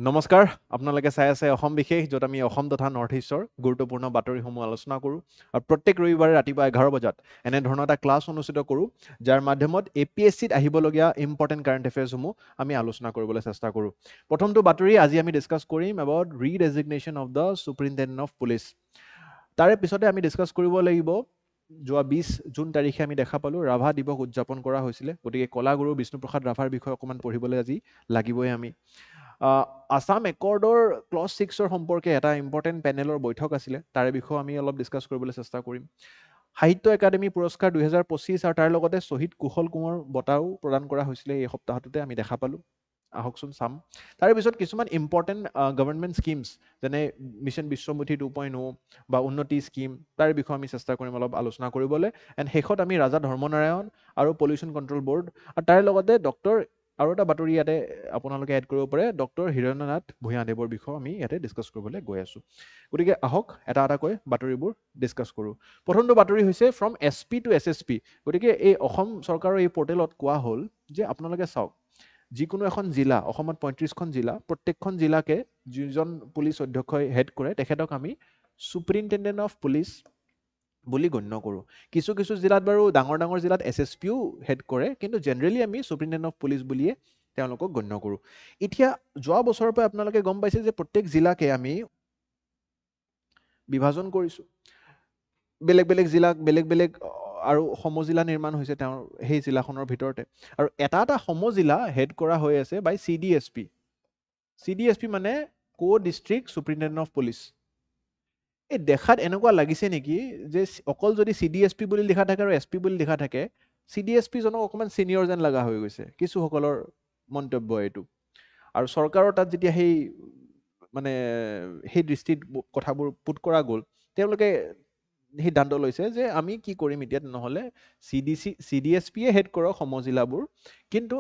নমস্কাৰ আপোনালোকে চাই আছে অসম বিশেষ য'ত আমি অসম তথা নৰ্থ ইষ্টৰ গুৰুত্বপূৰ্ণ বাতৰিসমূহ আলোচনা কৰোঁ আৰু প্ৰত্যেক ৰবিবাৰে ৰাতিপুৱা 11 বজাত এনেধৰণৰ এটা ক্লাছ অনুষ্ঠিত কৰোঁ যাৰ মাধ্যমত APSCত আহিবলগীয়া ইম্পৰ্টেণ্ট কাৰেণ্ট এফেয়াৰ্ছসমূহ আমি আলোচনা কৰিবলৈ চেষ্টা কৰোঁ প্ৰথমটো বাতৰি আজি আমি ডিছকাছ কৰিম about redesignation of the superintendent of police তাৰে পিছতে আমি ডিছকাছ কৰিব লাগিব যোৱা 20 জুন তাৰিখে আমি দেখা পালোঁ ৰাভা দিৱস উদযাপন কৰা হৈছিলে গতিকে কলাগুৰু বিষ্ণুপ্ৰসাদ ৰাভাৰ বিষয়ে অকণমান পঢ়িবলৈ আজি লাগিবই আমি আছাম একৰ্ডৰ ক্লজ 6ৰ সম্পৰ্কে এটা ইম্পৰ্টেণ্ট পেনেলৰ বৈঠক আছিলে তাৰে বিষয়ে আমি অলপ ডিছকাছ কৰিবলৈ চেষ্টা কৰিম সাহিত্য একাডেমী পুৰস্কাৰ 2025 আৰু তাৰ লগতে শ্বহীদ কুশল কোঁৱৰ বঁটাও প্ৰদান কৰা হৈছিলে এই সপ্তাহটোতে আমি দেখা পালোঁ আহকচোন চাম তাৰে পিছত কিছুমান ইম্পৰ্টেণ্ট গভৰ্ণমেণ্ট স্কিমছ যেনে মিছন বিশ্বমুঠি 2.0 বা উন্নতি স্কিম তাৰ বিষয়ে আমি চেষ্টা কৰিম অলপ আলোচনা কৰিবলৈ এণ্ড শেষত আমি ৰাজা ধৰ্মনাৰায়ণ আৰু পলিউশ্যন কণ্ট্ৰল বৰ্ড আৰু তাৰ লগতে ডক্টৰ আৰু এটা বাতৰি ইয়াতে আপোনালোকে এড কৰিব পাৰে ডক্টৰ হীৰেন্দ্ৰনাথ ভূঞাদেৱৰ বিষয়ে আমি ইয়াতে ডিছকাছ কৰিবলৈ গৈ আছোঁ গতিকে আহক এটা এটাকৈ বাতৰিবোৰ ডিছকাছ কৰোঁ প্ৰথমটো বাতৰি হৈছে ফ্ৰম SP টু SSP গতিকে এই অসম চৰকাৰৰ এই পৰ্টেলত কোৱা হ'ল যে আপোনালোকে চাওক যিকোনো এখন জিলা অসমত 35খন জিলা প্ৰত্যেকখন জিলাকে যিজন পুলিচ অধ্যক্ষই হেড কৰে তেখেতক আমি চুপাৰিনটেণ্ডেণ্ট অফ পুলিচ বুলি গণ্য কৰোঁ কিছু কিছু জিলাত বাৰু ডাঙৰ জিলাত SSPও হেড কৰে কিন্তু জেনেৰেলি আমি চুপাৰিনটেণ্ডেণ্ট অফ পুলিচ বুলিয়ে তেওঁলোকক গণ্য কৰোঁ এতিয়া যোৱা বছৰৰ পৰা আপোনালোকে গম পাইছে যে প্ৰত্যেক জিলাকে আমি বিভাজন কৰিছোঁ বেলেগ বেলেগ জিলাক বেলেগ আৰু সমজিলা নিৰ্মাণ হৈছে তেওঁৰ সেই জিলাখনৰ ভিতৰতে আৰু এটা সমজিলা হেড কৰা হৈ আছে বাই CDSP মানে Co-District Superintendent of Police এই দেখাত এনেকুৱা লাগিছে নেকি যে অকল যদি CDSP বুলি লিখা থাকে আৰু SP বুলি লিখা থাকে CDSP জনক অকণমান চিনিয়ৰ যেন লগা হৈ গৈছে কিছুসকলৰ মন্তব্য এইটো আৰু চৰকাৰৰ তাত যেতিয়া সেই দৃষ্টিত কথাবোৰ পুট কৰা গ'ল তেওঁলোকে সিদ্ধান্ত লৈছে যে আমি কি কৰিম এতিয়া নহ'লে CDSPয়ে হেড কৰক সমজিলাবোৰ কিন্তু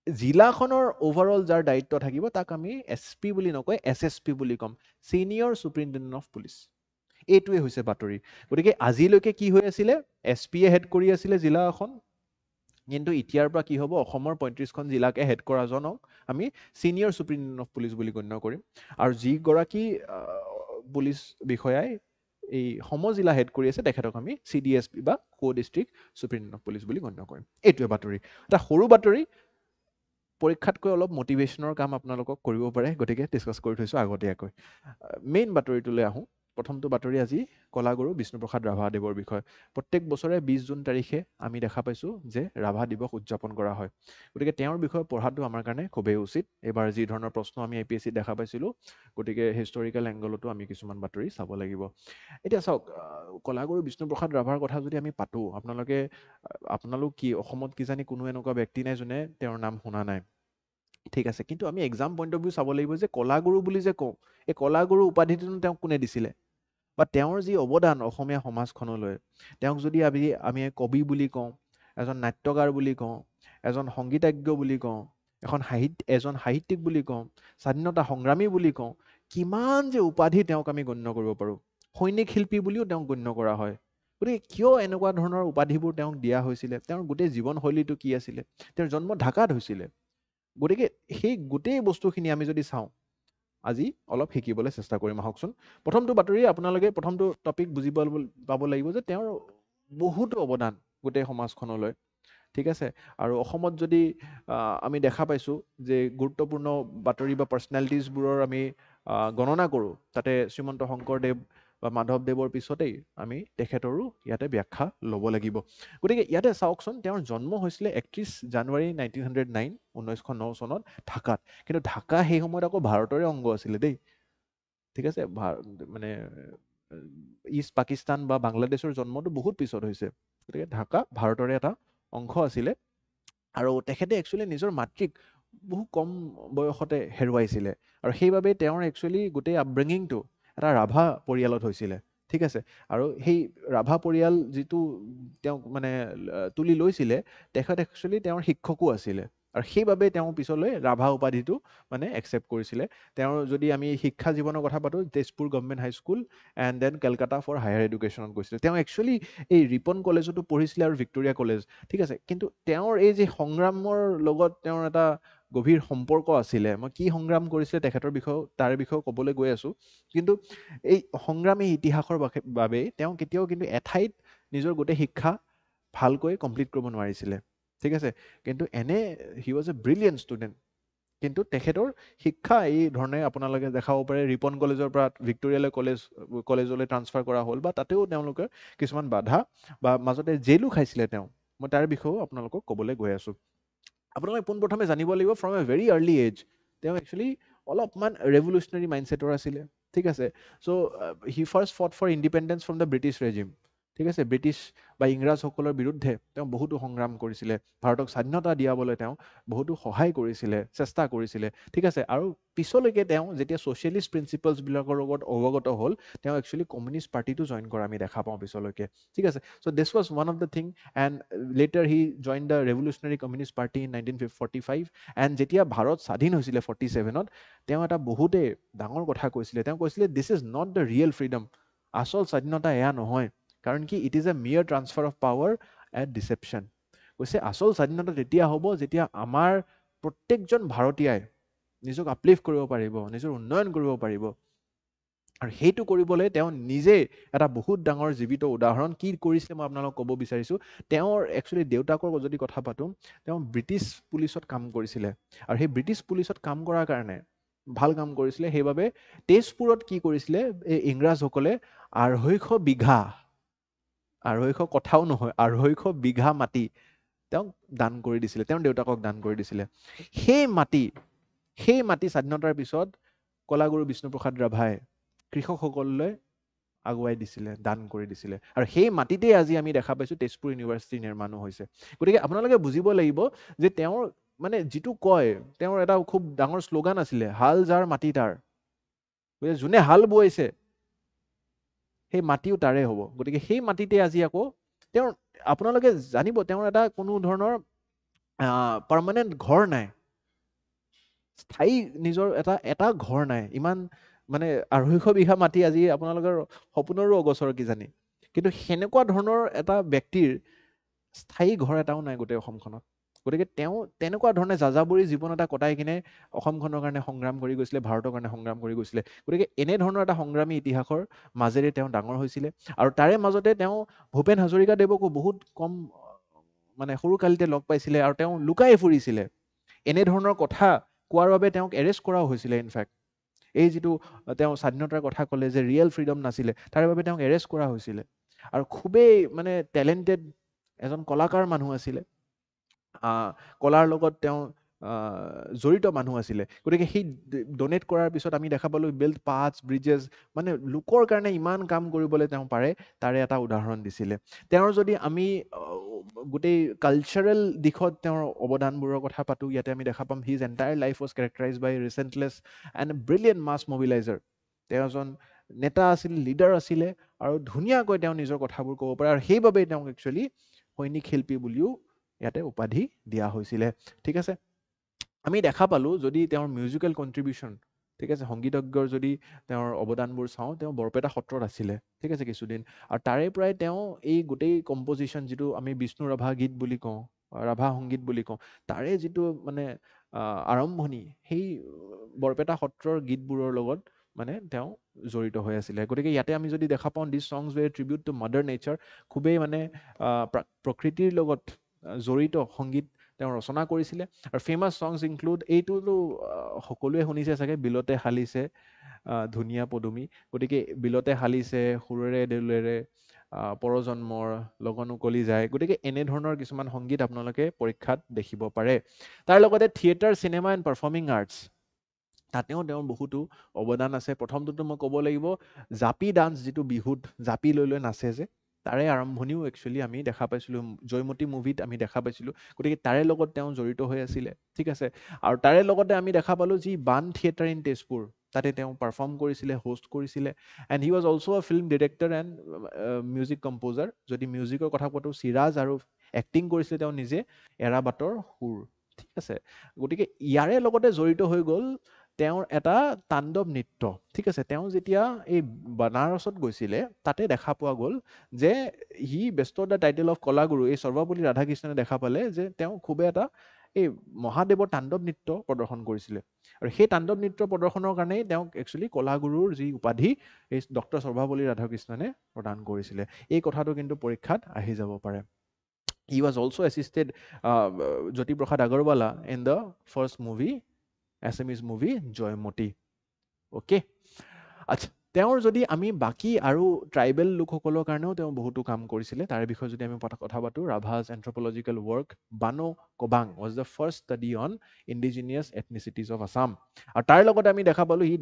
জিলাখনৰ অভাৰঅল যাৰ দায়িত্ব থাকিব তাক আমি SP বুলি নকয় SSP বুলি ক'ম চিনিয়ৰ চুপাৰিনটেণ্ডেণ্ট অফ পুলিচ এইটোৱে হৈছে বাতৰি গতিকে আজিলৈকে কি হৈ আছিলে SPয়ে হেড কৰি আছিলে জিলা এখন কিন্তু এতিয়াৰ পৰা কি হ'ব অসমৰ 35খন জিলাকে হেড কৰাজনক আমি চিনিয়ৰ চুপাৰিনটেণ্ডেণ্ট অফ পুলিচ বুলি গণ্য কৰিম আৰু যিগৰাকী পুলিচ বিষয়াই এই সমজিলা হেড কৰি আছে তেখেতক আমি CDSP বা Co-District Superintendent of Police বুলি গণ্য কৰিম এইটোৱে বাতৰি এটা সৰু বাতৰি পৰীক্ষাতকৈ অলপ মটিভেশ্যনৰ কাম আপোনালোকক কৰিব পাৰে গতিকে ডিছকাছ কৰি থৈছোঁ আগতীয়াকৈ মেইন বাতৰিটোলৈ আহোঁ প্ৰথমটো বাতৰি আজি কলাগুৰু বিষ্ণুপ্ৰসাদ ৰাভাদেৱৰ বিষয়ে প্ৰত্যেক বছৰে 20 জুন তাৰিখে আমি দেখা পাইছোঁ যে ৰাভা দিৱস উদযাপন কৰা হয় গতিকে তেওঁৰ বিষয়ে পঢ়াটো আমাৰ কাৰণে খুবেই উচিত এইবাৰ যি ধৰণৰ প্ৰশ্ন আমি APSCত দেখা পাইছিলোঁ গতিকে হিষ্টৰিকেল এংগলতো আমি কিছুমান বাতৰি চাব লাগিব এতিয়া চাওক কলাগুৰু বিষ্ণুপ্ৰসাদ ৰাভাৰ কথা যদি আমি পাতোঁ আপোনালোক কি অসমত কিজানি কোনো এনেকুৱা ব্যক্তি নাই যোনে তেওঁৰ নাম শুনা নাই ঠিক আছে কিন্তু আমি এক্সাম পইণ্ট অফ ভিউ চাব লাগিব যে কলাগুৰু বুলি যে কওঁ এই কলাগুৰু উপাধিটোনো তেওঁক কোনে দিছিলে বা তেওঁৰ যি অৱদান অসমীয়া সমাজখনলৈ তেওঁক যদি আমি কবি বুলি কওঁ এজন নাট্যকাৰ বুলি কওঁ এজন সংগীতজ্ঞ বুলি কওঁ এজন সাহিত্যিক বুলি কওঁ স্বাধীনতা সংগ্ৰামী বুলি কওঁ কিমান যে উপাধি তেওঁক আমি গণ্য কৰিব পাৰোঁ সৈনিক শিল্পী বুলিও তেওঁক গণ্য কৰা হয় গতিকে কিয় এনেকুৱা ধৰণৰ উপাধিবোৰ তেওঁক দিয়া হৈছিলে তেওঁৰ গোটেই জীৱনশৈলীটো কি আছিলে তেওঁৰ জন্ম ঢাকাত হৈছিলে গতিকে সেই গোটেই বস্তুখিনি আমি যদি চাওঁ আজি অলপ শিকিবলৈ চেষ্টা কৰিম আহকচোন প্ৰথমটো বাতৰি আপোনালোকে প্ৰথমটো টপিক বুজি পাব লাগিব যে তেওঁৰ বহুতো অৱদান গোটেই সমাজখনলৈ ঠিক আছে আৰু অসমত যদি আমি দেখা পাইছোঁ যে গুৰুত্বপূৰ্ণ বাতৰি বা পাৰ্চনেলিটিজবোৰৰ আমি গণনা কৰোঁ তাতে শ্ৰীমন্ত শংকৰদেৱ বা মাধৱদেৱৰ পিছতেই আমি তেখেতৰো ইয়াতে ব্যাখ্যা ল'ব লাগিব গতিকে ইয়াতে চাওকচোন তেওঁৰ জন্ম হৈছিলে 31 জানুৱাৰী 1909 চনত ঢাকাত কিন্তু ঢাকা সেই সময়ত আকৌ ভাৰতৰে অংগ আছিলে দেই ঠিক আছে মানে ইষ্ট পাকিস্তান বা বাংলাদেশৰ জন্মটো বহুত পিছত হৈছে গতিকে ঢাকা ভাৰতৰে এটা অংশ আছিলে আৰু তেখেতে একচুৱেলি নিজৰ মাতৃক বহু কম বয়সতে হেৰুৱাইছিলে আৰু সেইবাবে তেওঁৰ একচুৱেলি গোটেই আপব্ৰিঙিংটো এটা ৰাভা পৰিয়ালত হৈছিলে ঠিক আছে আৰু সেই ৰাভা পৰিয়াল যিটো তেওঁক মানে তুলি লৈছিলে তেখেত একচুৱেলি তেওঁৰ শিক্ষকো আছিলে আৰু সেইবাবে তেওঁ পিছলৈ ৰাভা উপাধিটো মানে একচেপ্ট কৰিছিলে তেওঁৰ যদি আমি শিক্ষা জীৱনৰ কথা পাতোঁ Tezpur government high school and then Calcutta for higher এডুকেশ্যনত গৈছিলে তেওঁ একচুৱেলি এই ৰিপন কলেজতো পঢ়িছিলে আৰু ভিক্টৰিয়া কলেজ ঠিক আছে কিন্তু তেওঁৰ এই যে সংগ্ৰামৰ লগত তেওঁৰ এটা গভীৰ সম্পৰ্ক আছিলে। মই কি সংগ্ৰাম কৰিছিলে তেখেতৰ বিষয়ে তাৰ বিষয়ে ক'বলৈ গৈ আছোঁ। কিন্তু এই সংগ্ৰামী ইতিহাসৰ বাবেই তেওঁ কেতিয়াও কিন্তু এঠাইত নিজৰ গোটেই শিক্ষা ভালকৈ কমপ্লিট কৰিব নোৱাৰিছিলে, ঠিক আছে। কিন্তু he was a brilliant student. কিন্তু তেখেতৰ শিক্ষা এই ধৰণে আপোনালোকে দেখাব পাৰে, ৰিপন কলেজৰ পৰা ভিক্টৰিয়ালৈ কলেজলৈ ট্ৰান্সফাৰ কৰা হ'ল, বা তাতেও তেওঁলোকে কিছুমান বাধা বা মাজতে জেইলো খাইছিলে তেওঁ। মই তাৰ বিষয়েও আপোনালোকক ক'বলৈ গৈ আছোঁ। আপোনালোকে পোনপ্ৰথমে জানিব লাগিব from a very early age তেওঁ একচুৱেলি অলপমান ৰেভলিউচনাৰী মাইণ্ডছেটৰ আছিলে, ঠিক আছে। So' he first fought for independence from the British regime, ঠিক আছে। ব্ৰিটিছ বা ইংৰাজসকলৰ বিৰুদ্ধে তেওঁ বহুতো সংগ্ৰাম কৰিছিলে। ভাৰতক স্বাধীনতা দিয়াবলৈ তেওঁ বহুতো সহায় কৰিছিলে, চেষ্টা কৰিছিলে, ঠিক আছে। আৰু পিছলৈকে তেওঁ যেতিয়া ছ'চিয়েলিষ্ট প্ৰিন্সিপলছবিলাকৰ লগত অৱগত হ'ল, তেওঁ একচুৱেলি কমিউনিষ্ট পাৰ্টিটো জইন কৰা আমি দেখা পাওঁ পিছলৈকে, ঠিক আছে। So' this was one of the thing, and later he join the Revolutionary Communist Party in 1945। And যেতিয়া ভাৰত স্বাধীন হৈছিলে 47ত, তেওঁ এটা বহুতেই ডাঙৰ কথা কৈছিলে। তেওঁ কৈছিলে দিছ is not the real freedom. আচল স্বাধীনতা এয়া নহয়, কাৰণ কি ইট ইজ এ মিয়াৰ ট্ৰান্সফাৰ অফ পাৱাৰ এণ্ড ডিচেপশ্যন। কৈছে আচল স্বাধীনতা তেতিয়া হ'ব যেতিয়া আমাৰ প্ৰত্যেকজন ভাৰতীয়ই নিজক আপলিফ্ট কৰিব পাৰিব, নিজৰ উন্নয়ন কৰিব পাৰিব। আৰু সেইটো কৰিবলৈ তেওঁ নিজে এটা বহুত ডাঙৰ জীৱিত উদাহৰণ কি কৰিছিলে মই আপোনালোকক ক'ব বিচাৰিছোঁ। তেওঁৰ একচুৱেলি দেউতাকৰ যদি কথা পাতোঁ, তেওঁ ব্ৰিটিছ পুলিচত কাম কৰিছিলে। আৰু সেই ব্ৰিটিছ পুলিচত কাম কৰাৰ কাৰণে ভাল কাম কৰিছিলে, সেইবাবে তেজপুৰত কি কৰিছিলে, এই ইংৰাজসকলে 250 বিঘা, 250 কথাও নহয়, 250 বিঘা মাটি তেওঁক দান কৰি দিছিলে, তেওঁৰ দেউতাকক দান কৰি দিছিলে। সেই মাটি স্বাধীনতাৰ পিছত কলাগুৰু বিষ্ণুপ্ৰসাদ ৰাভাই কৃষকসকললৈ আগুৱাই দিছিলে, দান কৰি দিছিলে। আৰু সেই মাটিতেই আজি আমি দেখা পাইছোঁ তেজপুৰ ইউনিভাৰ্চিটি নিৰ্মাণো হৈছে। গতিকে আপোনালোকে বুজিব লাগিব যে তেওঁৰ মানে যিটো কয়, তেওঁৰ এটা খুব ডাঙৰ শ্লোগান আছিলে, হাল যাৰ মাটি তাৰ। গতিকে যোনে হাল বোৱাইছে সেই মাটিও তাৰে হ'ব। গতিকে সেই মাটিতে আজি আকৌ তেওঁৰ, আপোনালোকে জানিব তেওঁৰ এটা কোনো ধৰণৰ পাৰ্মানেণ্ট ঘৰ নাই, স্থায়ী নিজৰ এটা ঘৰ নাই। ইমান মানে 250 বিঘা মাটি আজি আপোনালোকৰ সপোনৰো অগোচৰ কিজানি। কিন্তু সেনেকুৱা ধৰণৰ এটা ব্যক্তিৰ স্থায়ী ঘৰ এটাও নাই গোটেই অসমখনত। গতিকে তেওঁ তেনেকুৱা ধৰণে যাযাবৰী জীৱন এটা কটাই কিনে অসমখনৰ কাৰণে সংগ্ৰাম কৰি গৈছিলে, ভাৰতৰ কাৰণে সংগ্ৰাম কৰি গৈছিলে। গতিকে এনেধৰণৰ এটা সংগ্ৰামী ইতিহাসৰ মাজেৰে তেওঁ ডাঙৰ হৈছিলে। আৰু তাৰে মাজতে তেওঁ ভূপেন হাজৰিকাদেৱকো বহুত কম মানে সৰুকালিতে লগ পাইছিলে, আৰু তেওঁ লুকাই ফুৰিছিলে। এনেধৰণৰ কথা কোৱাৰ বাবে তেওঁক এৰেষ্ট কৰাও হৈছিলে। ইনফেক্ট এই যিটো তেওঁ স্বাধীনতাৰ কথা ক'লে যে ৰিয়েল ফ্ৰীডম নাছিলে, তাৰ বাবে তেওঁক এৰেষ্ট কৰা হৈছিলে। আৰু খুবেই মানে টেলেণ্টেড এজন কলাকাৰ মানুহ আছিলে, কলাৰ লগত তেওঁ জড়িত মানুহ আছিলে। গতিকে সেই ডনেট কৰাৰ পিছত আমি দেখা পালোঁ বিল্ড পাথছ, ব্ৰিজেছ, মানে লোকৰ কাৰণে ইমান কাম কৰিবলৈ তেওঁ পাৰে, তাৰে এটা উদাহৰণ দিছিলে। তেওঁৰ যদি আমি গোটেই কালচাৰেল দিশত তেওঁৰ অৱদানবোৰৰ কথা পাতোঁ, ইয়াতে আমি দেখা পাম his entire life was characterise by relentless and brilliant mass mobiliser. তেওঁ এজন নেতা আছিল, লিডাৰ আছিলে, আৰু ধুনীয়াকৈ তেওঁ নিজৰ কথাবোৰ ক'ব পাৰে। আৰু সেইবাবেই তেওঁক একচুৱেলি সৈনিক শিল্পী বুলিও ইয়াতে উপাধি দিয়া হৈছিলে, ঠিক আছে। আমি দেখা পালোঁ যদি তেওঁৰ মিউজিকেল কণ্ট্ৰিবিউশ্যন, ঠিক আছে, সংগীতজ্ঞৰ যদি তেওঁৰ অৱদানবোৰ চাওঁ, তেওঁ বৰপেটা সত্ৰত আছিলে, ঠিক আছে, কিছুদিন। আৰু তাৰে পৰাই তেওঁ এই গোটেই কম্পজিশ্যন যিটো আমি বিষ্ণু ৰাভা গীত বুলি কওঁ, ৰাভা সংগীত বুলি কওঁ, তাৰে যিটো মানে আৰম্ভণি, সেই বৰপেটা সত্ৰৰ গীতবোৰৰ লগত মানে তেওঁ জড়িত হৈ আছিলে। গতিকে ইয়াতে আমি যদি দেখা পাওঁ দিছ সংগছ ৱে ট্ৰিবিউট টু মাদাৰ নেচাৰ, খুবেই মানে প্ৰকৃতিৰ লগত জড়িত সংগীত তেওঁ ৰচনা কৰিছিলে। আৰু ফেমাছ সংগছ ইনক্লুড, এইটোতো সকলোৱে শুনিছে চাগে, বিলতে হালিছে ধুনীয়া পদুমী। গতিকে বিলতে হালিছে সুৰেৰে দেউলেৰে পৰজন্মৰ লগনো কলি যায়। গতিকে এনেধৰণৰ কিছুমান সংগীত আপোনালোকে পৰীক্ষাত দেখিব পাৰে। তাৰ লগতে theatre, cinema and performing arts, তাতেও তেওঁৰ বহুতো অৱদান আছে। প্ৰথমটোতো মই ক'ব লাগিব জাপি ডান্স, যিটো বিহুত জাপি লৈ লৈ নাচে যে, তাৰে আৰম্ভণিও একচুৱেলি আমি দেখা পাইছিলোঁ, জয়মতী মুভিত আমি দেখা পাইছিলোঁ। গতিকে তাৰে লগত তেওঁ জড়িত হৈ আছিলে, ঠিক আছে। আৰু তাৰে লগতে আমি দেখা পালোঁ যি বাণ থিয়েটাৰ ইন তেজপুৰ, তাতে তেওঁ পাৰফৰ্ম কৰিছিলে, হোষ্ট কৰিছিলে। And he was also' a film director and music composer. যদি মিউজিকৰ কথা পাতোঁ, চিৰাজ, আৰু এক্টিং কৰিছিলে তেওঁ নিজে এৰাবাটৰ সুৰ, ঠিক আছে। গতিকে ইয়াৰে লগতে জড়িত হৈ গ'ল তেওঁৰ এটা তাণ্ডৱ নৃত্য, ঠিক আছে। তেওঁ যেতিয়া এই বানাৰসত গৈছিলে, তাতে দেখা পোৱা গ'ল যে হি বেষ্ট দ্য টাইটেল অফ কলাগুৰু, এই সৰ্বপল্লী ৰাধাকৃষ্ণনে দেখা পালে যে তেওঁ খুবেই এটা এই মহাদেৱৰ তাণ্ডৱ নৃত্য প্ৰদৰ্শন কৰিছিলে আৰু সেই তাণ্ডৱ নৃত্য প্ৰদৰ্শনৰ কাৰণেই তেওঁক একচুৱেলি কলাগুৰুৰ যি উপাধি এই ডক্টৰ সৰ্বপল্লী ৰাধাকৃষ্ণনে প্ৰদান কৰিছিলে এই কথাটো কিন্তু পৰীক্ষাত আহি যাব পাৰে He was also assisted Jyoti Prasad Agarwala in the first movie Assamese movie Joymoti okay আচ্ছা তেওঁৰ যদি আমি বাকী আৰু ট্ৰাইবেল লোকসকলৰ কাৰণেও তেওঁ বহুতো কাম কৰিছিলে তাৰ বিষয়ে যদি আমি কথা পাতো ৰাভাজ এন্থ্ৰোপলজিকেল work Bano কোবাং was the first study on indigenous ethnicities of Assam আৰু তাৰ লগতে আমি দেখা পালো হি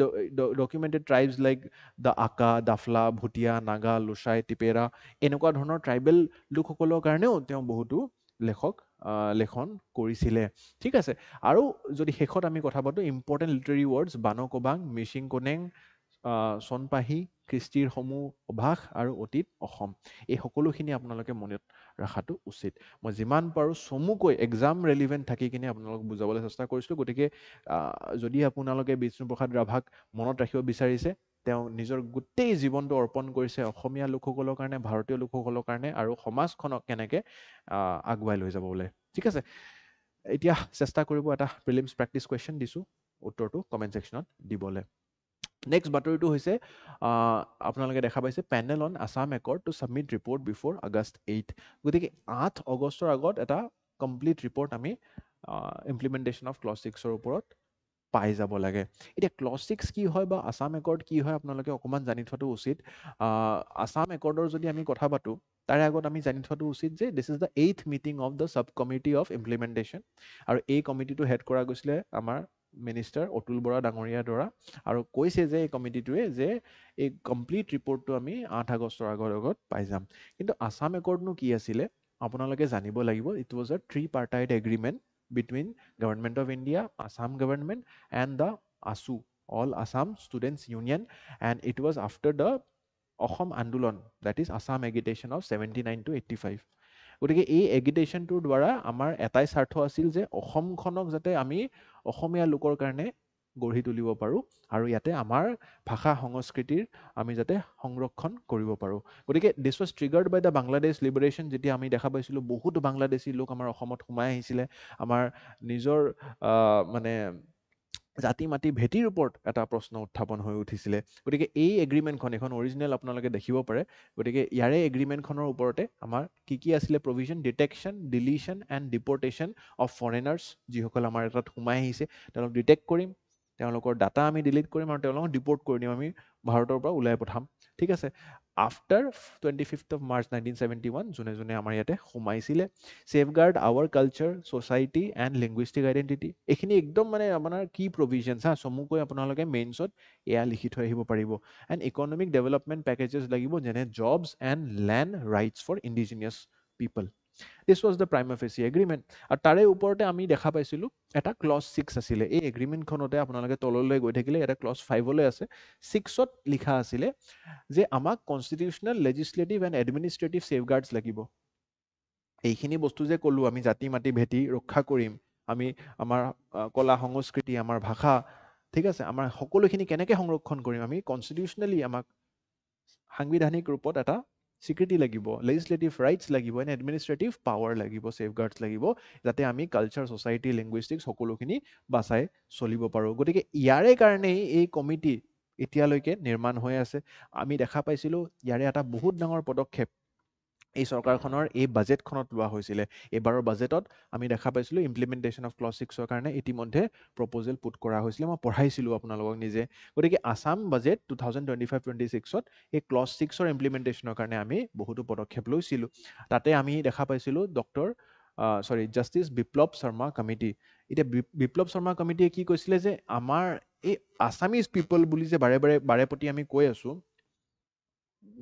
ডকুমেন্টেড ট্ৰাইবছ লাইক দ্য আকা দাফলা ভুটিয়া নাগা লুচাই টিপেৰা এনেকুৱা ধৰণৰ ট্ৰাইবেল লোকসকলৰ কাৰণেও তেওঁ বহুতো লেখন কৰিছিলে ঠিক আছে আৰু যদি শেষত আমি কথা পাতো ইম্পৰ্টেণ্ট লিটাৰী ৱৰ্ডছ বানো কোবাং মিচিং কোনেং চনপাহী কৃষ্টিৰ সমূহ অভাস আৰু অতীত অসম এই সকলোখিনি আপোনালোকে মনত ৰখাটো উচিত মই যিমান পাৰোঁ চমুকৈ এক্সাম ৰেলিভেণ্ট থাকি কিনে আপোনালোকক বুজাবলৈ চেষ্টা কৰিছিলোঁ গতিকে যদি আপোনালোকে বিষ্ণুপ্ৰসাদ ৰাভাক মনত ৰাখিব বিচাৰিছে তেওঁ নিজৰ গোটেই জীৱনটো অৰ্পণ কৰিছে অসমীয়া লোকসকলৰ কাৰণে ভাৰতীয় লোকসকলৰ কাৰণে আৰু সমাজখনক কেনেকৈ আগুৱাই লৈ যাবলৈ ঠিক আছে এতিয়া চেষ্টা কৰিব এটা প্ৰিলিমছ প্ৰেক্টিছ কুৱেশ্যন দিছোঁ উত্তৰটো কমেণ্ট ছেকশ্যনত দিবলৈ নেক্সট বাতৰিটো হৈছে আপোনালোকে দেখা পাইছে panel on Assam accord to submit report before August 8 গতিকে 8 আগষ্টৰ আগত এটা কমপ্লিট ৰিপৰ্ট আমি ইমপ্লিমেণ্টেশ্যন অফ ক্লজ 6ৰ ওপৰত পাই যাব লাগে এতিয়া ক্লজ 6 কি হয় বা আছাম একৰ্ড কি হয় আপোনালোকে অকণমান জানি থোৱাটো উচিত আছাম একৰ্ডৰ যদি আমি কথা পাতোঁ তাৰে আগত আমি জানি থোৱাটো উচিত যে this is the 8th meeting of the sub committee of implementation আৰু এই কমিটিটো হেড কৰা গৈছিলে আমাৰ মিনিষ্টাৰ অতুল বৰা ডাঙৰীয়াৰ দ্বাৰা আৰু কৈছে যে এই কমিটিটোৱে যে এই কমপ্লিট ৰিপৰ্টটো আমি 8 আগষ্টৰ আগত পাই যাম কিন্তু আছাম একৰ্ডনো কি আছিলে আপোনালোকে জানিব লাগিব it was a three partite agreement between Government of India, Assam government and the ASU, All Assam Students Union and it was after the Assam Andolan that is Assam agitation of 79 to 85 গতিকে এই এগিটেশ্যনটোৰ দ্বাৰা আমাৰ এটাই স্বাৰ্থ আছিল যে অসমখনক যাতে আমি অসমীয়া লোকৰ কাৰণে গঢ়ি তুলিব পাৰোঁ আৰু ইয়াতে আমাৰ ভাষা সংস্কৃতিৰ আমি যাতে সংৰক্ষণ কৰিব পাৰোঁ গতিকে this was triggered by the Bangladesh liberation যেতিয়া আমি দেখা পাইছিলোঁ বহুতো বাংলাদেশী লোক আমাৰ অসমত সোমাই আহিছিলে আমাৰ নিজৰ মানে জাতি মাতি ভেটিৰ ওপৰত এটা প্ৰশ্ন উত্থাপন হৈ উঠিছিলে গতিকে এই এগ্ৰিমেণ্টখন এখন অৰিজিনেল আপোনালোকে দেখিব পাৰে গতিকে ইয়াৰে এগ্ৰিমেণ্টখনৰ ওপৰতে আমাৰ কি আছিলে provision detection deletion and deportation of foreigners যিসকল আমাৰ তাত সোমাই আহিছে তেওঁলোকক ডিটেক্ট কৰিম তেওঁলোকৰ ডাটা আমি ডিলিট কৰিম আৰু তেওঁলোকক ডিপৰ্ট কৰি দিম আমি ভাৰতৰ পৰা ওলাই পঠাম ঠিক আছে আফটাৰ 25th of March 1971 যোনে যোনে আমাৰ ইয়াতে সোমাইছিলে safeguard our culture society and linguistic identity এইখিনি একদম মানে আপোনাৰ কি প্ৰভিজনছ চমুকৈ আপোনালোকে মেইনছত এয়া লিখি থৈ আহিব পাৰিব এণ্ড ইকনমিক ডেভেলপমেণ্ট পেকেজেছ লাগিব যেনে jobs and land rights for indigenous people this was the prime facie agreement আৰু তাৰে ওপৰতে আমি দেখা পাইছিলোঁ এটা ক্লজ 6 আছিলে এই এগ্ৰিমেণ্টখনতে আপোনালোকে তললৈ গৈ থাকিলে এটা ক্লজ 5লৈ আছে 6ত লিখা আছিলে যে আমাক কনষ্টিটিউচনেল লেজিছলেটিভ এণ্ড এডমিনিষ্ট্ৰেটিভ ছেফগাৰ্ডছ লাগিব এইখিনি বস্তু যে ক'লোঁ আমি জাতি মাতি ভেটি ৰক্ষা কৰিম আমি আমাৰ কলা সংস্কৃতি আমাৰ ভাষা ঠিক আছে আমাৰ সকলোখিনি কেনেকৈ সংৰক্ষণ কৰিম আমি কনষ্টিটিউচনেলি আমাক সাংবিধানিক ৰূপত এটা স্বীকৃতি লাগিব লেজিছলেটিভ ৰাইটছ লাগিব এণ্ড এডমিনিষ্ট্ৰেটিভ পাৱাৰ লাগিব ছেফগাৰ্ডছ লাগিব যাতে আমি কালচাৰ ছ'চাইটি লিংগুইষ্টিক্স সকলোখিনি বাচাই চলিব পাৰোঁ গতিকে ইয়াৰে কাৰণেই এই কমিটি এতিয়ালৈকে নিৰ্মাণ হৈ আছে আমি দেখা পাইছিলোঁ ইয়াৰে এটা বহুত ডাঙৰ পদক্ষেপ এই চৰকাৰখনৰ এই বাজেটখনত লোৱা হৈছিলে এইবাৰৰ বাজেটত আমি দেখা পাইছিলোঁ ইমপ্লিমেণ্টেশ্যন অফ ক্লজ 6ৰ কাৰণে ইতিমধ্যে প্ৰপ'জেল পুট কৰা হৈছিলে মই পঢ়াইছিলোঁ আপোনালোকক নিজে গতিকে আছাম বাজেট 2025-26ত এই ক্লজ 6ৰ ইমপ্লিমেণ্টেশ্যনৰ কাৰণে আমি বহুতো পদক্ষেপ লৈছিলোঁ তাতে আমি দেখা পাইছিলোঁ জাষ্টিছ বিপ্লৱ শৰ্মা কমিটি এতিয়া বিপ্লৱ শৰ্মা কমিটিয়ে কি কৈছিলে যে আমাৰ এই আছামিজ পিপল বুলি যে বাৰে প্ৰতি আমি কৈ আছোঁ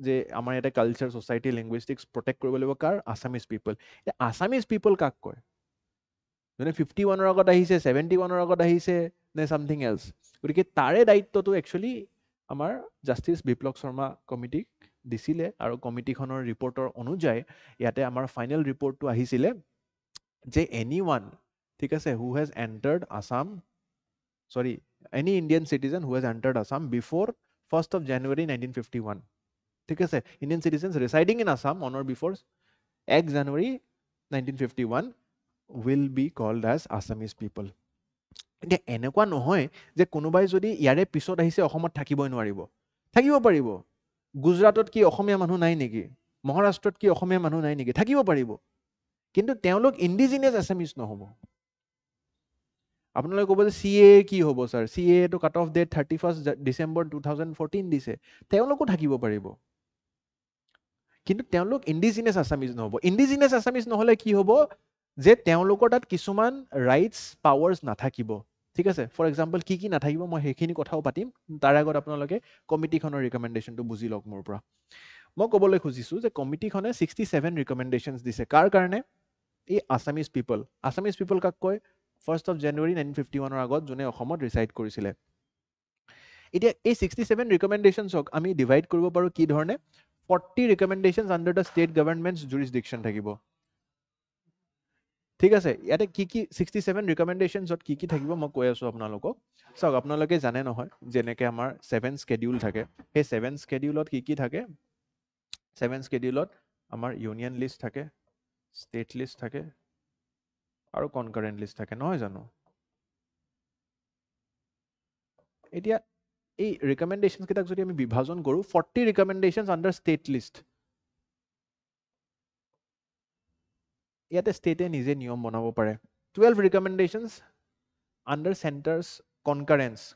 যে আমাৰ ইয়াতে কালচাৰ ছ'চাইটি লিংগুইষ্টিক্স প্ৰটেক্ট কৰিব লাগিব কাৰ আছামিজ পিপল আছামিজ পিপল কাক কয় যোনে 51ৰ আগত আহিছে 71ৰ আগত আহিছে নে ছামথিং এলছ গতিকে তাৰে দায়িত্বটো একচুৱেলি আমাৰ জাষ্টিছ বিপ্লৱ শৰ্মা কমিটিক দিছিলে আৰু কমিটিখনৰ ৰিপৰ্টৰ অনুযায়ী ইয়াতে আমাৰ ফাইনেল ৰিপৰ্টটো আহিছিলে যে এনিৱান ঠিক আছে who has entered Assam any Indian citizen who has entered Assam before 1st of January 1951 ঠিক আছে Indian citizens residing in Assam on or before 1 January 1951 will be called as Assamese people. এতিয়া এনেকুৱা নহয় যে কোনোবাই যদি ইয়াৰে পিছত আহিছে অসমত থাকিবই নোৱাৰিব, থাকিব পাৰিব। গুজৰাটত কি অসমীয়া মানুহ নাই নেকি? মহাৰাষ্ট্ৰত কি অসমীয়া মানুহ নাই নেকি? থাকিব পাৰিব, কিন্তু তেওঁলোক ইণ্ডিজিনিয়াছ আছামিজ নহ'ব। আপোনালোকে ক'ব যে CA কি হ'ব ছাৰ? CA টো কাট অফ ডেট 31 ডিচেম্বৰ 2014 দিছে, তেওঁলোকো থাকিব পাৰিব, কিন্তু তেওঁলোক ইণ্ডিজিনিয়াছ আছামিজ নহ'ব। ইণ্ডিজিনিয়াছ আছামিজ নহ'লে কি হ'ব যে তেওঁলোকৰ তাত কিছুমান ৰাইটছ পাৱাৰ্ছ নাথাকিব। ঠিক আছে, ফৰ এক্সাম্পল কি কি নাথাকিব মই সেইখিনি কথাও পাতিম, তাৰ আগত আপোনালোকে কমিটিখনৰ ৰিকমেণ্ডেশ্যনটো বুজি লওক মোৰ পৰা। মই ক'বলৈ খুজিছোঁ যে কমিটিখনে 67 ৰিকমেণ্ডেশ্যনছ দিছে। কাৰ কাৰণে? এই আছামিজ পিপল। আছামিজ পিপল কাক কয়? 1st of January 1951 আগত যোনে অসমত ৰিচাইড কৰিছিলে। এতিয়া এই 67 ৰিকমেণ্ডেশ্যনছক আমি ডিভাইড কৰিব পাৰোঁ কি ধৰণে? 40 ৰিকমেণ্ডেশ্যনছ আণ্ডাৰ দ্য ষ্টেট গভৰ্ণমেণ্টছ জুৰিছডিকশ্যন থাকিব। ঠিক আছে, ইয়াতে কি কি 67 ৰিকমেণ্ডেশ্যনছত কি কি থাকিব মই কৈ আছোঁ আপোনালোকক। চাওক, আপোনালোকে জানে নহয় যেনেকৈ আমাৰ 7 স্কেডিউল থাকে, সেই 7 স্কেডিউলত কি কি থাকে? 7 স্কেডিউলত আমাৰ ইউনিয়ন লিষ্ট থাকে, ষ্টেট লিষ্ট থাকে আৰু কনকাৰেণ্ট লিষ্ট থাকে, নহয় জানো? এতিয়া এই ৰিকমেণ্ডেশ্যনছ কেইটাক যদি আমি বিভাজন কৰোঁ, 40 ৰিকমেণ্ডেশ্যনছ আণ্ডাৰ ষ্টেট লিষ্ট, ইয়াতে ষ্টেটে নিজে নিয়ম বনাব পাৰে। 12 ৰিকমেণ্ডেশ্যনছ আণ্ডাৰ চেণ্টাৰ্ছ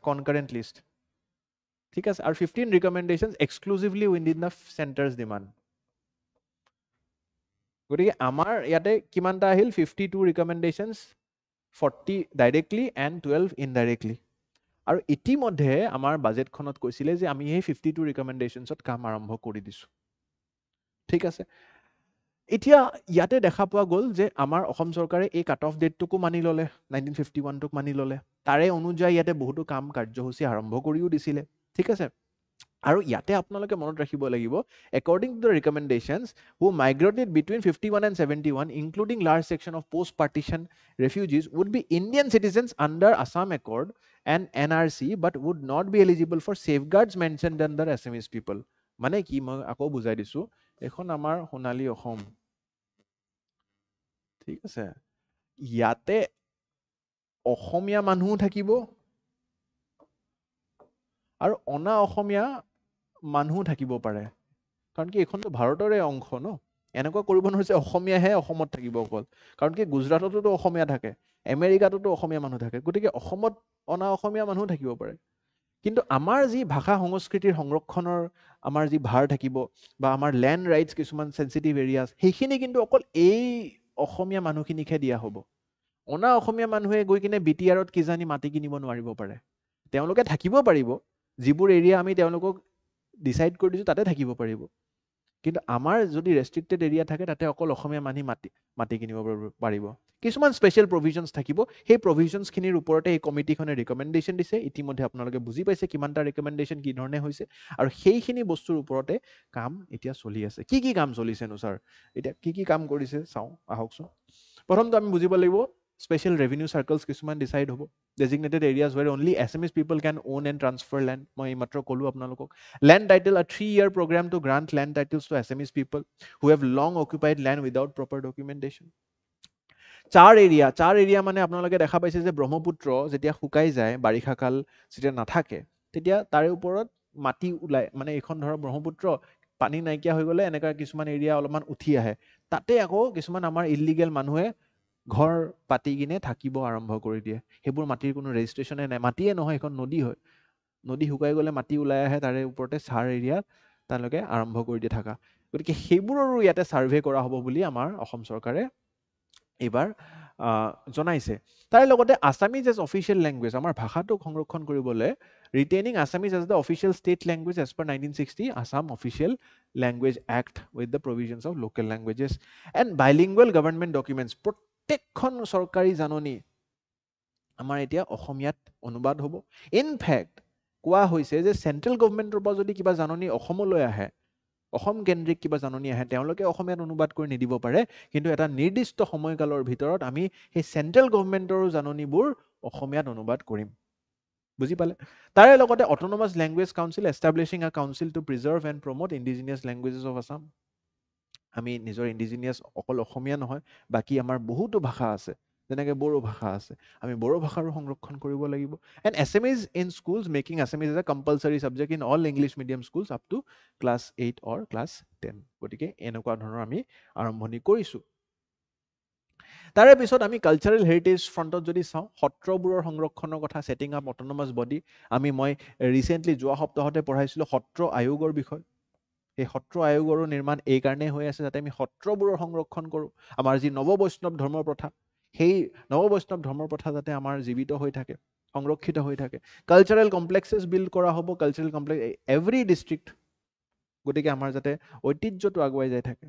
কনকাৰেণ্ট লিষ্ট, ঠিক আছে, আৰু 15 ৰিকমেণ্ডেশ্যনছ এক্সক্লুজিভলি উইদিন দ্য চেণ্টাৰ্ছ ডিমাণ্ড। গতিকে আমাৰ ইয়াতে কিমানটা আহিল? 52 ৰিকমেণ্ডেশ্যনছ, 40 ডাইৰেক্টলি এণ্ড 12 ইনডাইৰেক্টলি। আৰু ইতিমধ্যে আমাৰ বাজেটখনত কৈছিলে যে আমি সেই 52 ৰিকমেণ্ডেশ্যনছত কাম আৰম্ভ কৰি দিছোঁ। ঠিক আছে, এতিয়া ইয়াতে দেখা পোৱা গ'ল যে আমাৰ অসম চৰকাৰে এই কাট অফ ডেটটোকো মানি ল'লে, 1951টোক মানি ল'লে, তাৰে অনুযায়ী ইয়াতে বহুতো কাম কাৰ্যসূচী আৰম্ভ কৰিও দিছিলে। ঠিক আছে, আৰু ইয়াতে আপোনালোকে মনত ৰাখিব লাগিব, according to the recommendations who migrated between 51 and 71 including large section of post partition refugees would be Indian citizens under Assam Accord and NRC but would not be eligible for safeguards mentioned under Assamese people. মানে কি, মই আকৌ বুজাই দিছোঁ, এখন আমাৰ সোণালী অসম, ঠিক আছে, ইয়াতে অসমীয়া মানুহো থাকিব আৰু অনা অসমীয়া মানুহো থাকিব পাৰে, কাৰণ কি এইখনতো ভাৰতৰে অংশ ন। এনেকুৱা কৰিব নোৱাৰে যে অসমীয়াহে অসমত থাকিব অকল, কাৰণ কি গুজৰাটতো অসমীয়া থাকে, আমেৰিকাতো অসমীয়া মানুহ থাকে, গতিকে অসমত অনা অসমীয়া মানুহো থাকিব পাৰে। কিন্তু আমাৰ যি ভাষা সংস্কৃতিৰ সংৰক্ষণৰ আমাৰ যি ভাৰ থাকিব বা আমাৰ লেণ্ড ৰাইটছ কিছুমান চেঞ্চিটিভ এৰিয়াছ, সেইখিনি কিন্তু অকল এই অসমীয়া মানুহখিনিকহে দিয়া হ'ব। অনা অসমীয়া মানুহে গৈ কিনে BTRত কিজানি মাটি কিনিব নোৱাৰিব পাৰে, তেওঁলোকে থাকিব পাৰিব, যিবোৰ এৰিয়া আমি তেওঁলোকক ডিচাইড কৰি দিছোঁ তাতে থাকিব পাৰিব, কিন্তু আমাৰ যদি ৰেষ্ট্ৰিক্টেড এৰিয়া থাকে তাতে অকল অসমীয়া মানুহ মাটি কিনিব পাৰিব। কিছুমান স্পেচিয়েল প্ৰভিজনছ থাকিব, সেই প্ৰভিজনছখিনিৰ ওপৰতে এই কমিটিখনে ৰিকমেণ্ডেশ্যন দিছে। ইতিমধ্যে আপোনালোকে বুজি পাইছে কিমানটা ৰিকমেণ্ডেশ্যন কি ধৰণে হৈছে, আৰু সেইখিনি বস্তুৰ ওপৰতে কাম এতিয়া চলি আছে। কি কি কাম চলিছেনো ছাৰ? এতিয়া কি কি কাম কৰিছে চাওঁ আহকচোন। প্ৰথমটো আমি বুজিব লাগিব, স্পেচিয়েল ৰেভিনিউ চাৰ্কলছ কিছুমান ডিচাইড হ'ব, designated areas where only Assamese people can own and transfer land. মই এইমাত্ৰ ক'লোঁ আপোনালোকক। Land title, a 3-year program to grant land titles to Assamese people who have long occupied land without proper documentation. Sir area মানে আপোনালোকে দেখা পাইছে যে ব্ৰহ্মপুত্ৰ যেতিয়া শুকাই যায়, বাৰিষা কাল যেতিয়া নাথাকে, তেতিয়া তাৰে ওপৰত মাটি ওলায়, মানে এইখন ধৰক ব্ৰহ্মপুত্ৰ, পানী নাইকিয়া হৈ গ'লে এনেকুৱা কিছুমান এৰিয়া অলপমান উঠি আহে, তাতে আকৌ কিছুমান আমাৰ ইলিগেল মানুহে ঘৰ পাতি কিনে থাকিব আৰম্ভ কৰি দিয়ে। সেইবোৰ মাটিৰ কোনো ৰেজিষ্ট্ৰেশ্যনে নাই, মাটিয়ে নহয়, সেইখন নদী হয়, নদী শুকাই গ'লে মাটি ওলাই আহে, তাৰে ওপৰতে চাৰ এৰিয়াত তেওঁলোকে আৰম্ভ কৰি দিয়ে থকা। গতিকে সেইবোৰৰো ইয়াতে ছাৰ্ভে কৰা হ'ব বুলি আমাৰ অসম চৰকাৰে এইবাৰ জনাইছে। তাৰ লগতে আছামিজ এজ অফিচিয়েল লেংগুৱেজ, আমাৰ ভাষাটোক সংৰক্ষণ কৰিবলৈ retaining Assamese as the official state language as per 1960 Assam official language act with the provisions of local languages and bilingual government documents. প্ৰত্যেকখন চৰকাৰী জাননী আমাৰ এতিয়া অসমীয়াত অনুবাদ হ'ব। ইনফেক্ট কোৱা হৈছে যে চেণ্ট্ৰেল গভৰ্ণমেণ্টৰ পৰা যদি কিবা জাননী অসমলৈ আহে, অসম কেন্দ্ৰিক কিবা জাননী আহে, তেওঁলোকে অসমীয়াত অনুবাদ কৰি নিদিব পাৰে, কিন্তু এটা নিৰ্দিষ্ট সময়কালৰ ভিতৰত আমি সেই চেণ্ট্ৰেল গভৰ্ণমেণ্টৰো জাননীবোৰ অসমীয়াত অনুবাদ কৰিম। বুজি পালে? তাৰে লগতে autonomous language council establishing a council to preserve and promote indigenous languages of Assam. আমি নিজৰ ইণ্ডিজিনিয়াছ অকল অসমীয়া নহয়, বাকী আমাৰ বহুতো ভাষা আছে, যেনেকৈ বড়ো ভাষা আছে, আমি বড়ো ভাষাৰো সংৰক্ষণ কৰিব লাগিব। And Assamese in schools making Assamese as a compulsory subject in all English medium schools up to class 8 or class 10। গতিকে এনেকুৱা ধৰণৰ আমি আৰম্ভণি কৰিছোঁ। তাৰে পিছত আমি কালচাৰেল হেৰিটেজ ফ্ৰণ্টত যদি চাওঁ, সত্ৰবোৰৰ সংৰক্ষণৰ কথা, ছেটিং আপ অট'নমাছ বডি। মই ৰিচেণ্টলি যোৱা সপ্তাহতে পঢ়াইছিলোঁ সত্ৰ আয়োগৰ বিষয়। সেই সত্ৰ আয়োগৰো নিৰ্মাণ এই কাৰণেই হৈ আছে যাতে আমি সত্ৰবোৰৰ সংৰক্ষণ কৰোঁ। আমাৰ যি নৱ বৈষ্ণৱ ধৰ্মৰ প্ৰথা, সেই নৱ বৈষ্ণৱ ধৰ্মৰ প্ৰথা যাতে আমাৰ জীৱিত হৈ থাকে, সংৰক্ষিত হৈ থাকে। কালচাৰেল কমপ্লেক্সেছ বিল্ড কৰা হ'ব, কালচাৰেল কমপ্লেক্স এভৰি ডিষ্ট্ৰিক্ট, গতিকে আমাৰ যাতে ঐতিহ্যটো আগুৱাই যাই থাকে।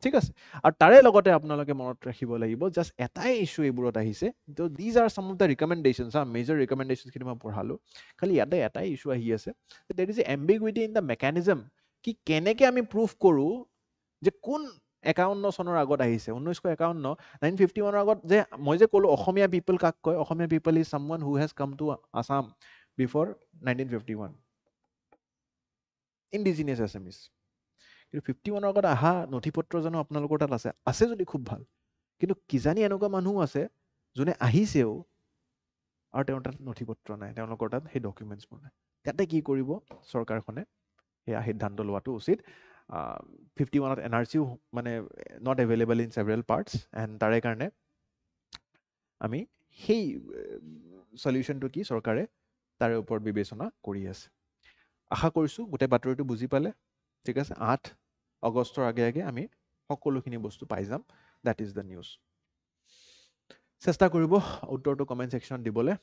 ঠিক আছে, আৰু তাৰে লগতে আপোনালোকে মনত ৰাখিব লাগিব, জাষ্ট এটাই ইছ্যু এইবোৰত আহিছে, so' these are some of the recommendations, major ৰিকমেণ্ডেশ্যনছখিনি মই পঢ়ালোঁ। খালি ইয়াতে এটাই ইছ্যু আহি আছে, that is ambiguity in the mechanism, কি কেনেকৈ আমি প্ৰুভ কৰোঁ যে কোন 51 চনৰ আগত আহিছে, 1951, 1951 আগত যে মই যে ক'লোঁ অসমীয়া পিপল কাক কয়, অসমীয়া people is someone who has come to Assam before 1951, indigenous Assamese. কিন্তু 51 আগত অহা নথি পত্ৰ জানো আপোনালোকৰ তাত আছে? আছে যদি খুব ভাল, কিন্তু কিজানি এনেকুৱা মানুহ আছে যোনে আহিছেও আৰু তেওঁৰ তাত নথি পত্ৰ নাই, তেওঁলোকৰ তাত সেই ডকুমেণ্টছবোৰ নাই। তাতে কি কৰিব চৰকাৰখনে, সেয়া সিদ্ধান্ত লোৱাটো উচিত। 51ত NRCও মানে not available in several parts, and তাৰে কাৰণে আমি সেই চলিউশ্যনটো কি চৰকাৰে তাৰে ওপৰত বিবেচনা কৰি আছে। আশা কৰিছোঁ গোটেই বাতৰিটো বুজি পালে। ঠিক আছে, 8 আগষ্টৰ আগে আগে আমি সকলোখিনি বস্তু পাই যাম। That is the news. চেষ্টা কৰিব উত্তৰটো কমেণ্ট ছেকশ্যনত দিবলৈ।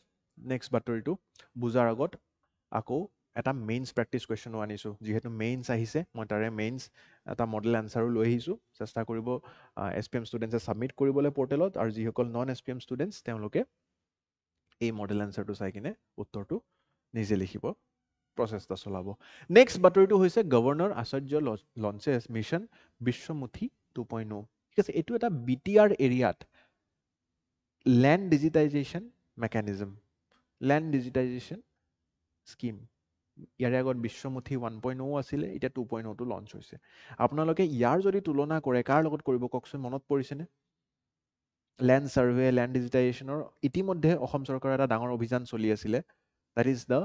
নেক্সট বাতৰিটো বুজাৰ আগত আকৌ এটা মেইনছ প্ৰেক্টিছ কুৱেশ্যনো আনিছোঁ। যিহেতু মেইনছ আহিছে, মই তাৰে মেইনছ এটা মডেল এনচাৰো লৈ আহিছোঁ। চেষ্টা কৰিব SPM ষ্টুডেণ্টছে ছাবমিট কৰিবলৈ পৰ্টেলত, আৰু যিসকল নন SPM ষ্টুডেণ্টছ তেওঁলোকে এই মডেল এনচাৰটো চাই কিনে উত্তৰটো নিজে লিখিব প্ৰচেষ্টা চলাব। নেক্সট বাতৰিটো হৈছে গভৰ্ণৰ আচাৰ্য লঞ্চেছ মিছন বিশ্বমুঠি 2.0। ঠিক আছে, এইটো এটা BTR এৰিয়াত land digitisation mechanism, land digitisation scheme. ইয়াৰে আগত বিশ্বমুঠি 1.0 আছিলে, এতিয়া 2.0টো লঞ্চ হৈছে। আপোনালোকে ইয়াৰ যদি তুলনা কৰে কাৰ লগত কৰিব কওকচোন, মনত পৰিছেনে? লেণ্ড ছাৰ্ভে, লেণ্ড ডিজিটাইজেশ্যনৰ ইতিমধ্যে অসম চৰকাৰৰ এটা ডাঙৰ অভিযান চলি আছিলে, দেট ইজ দ্য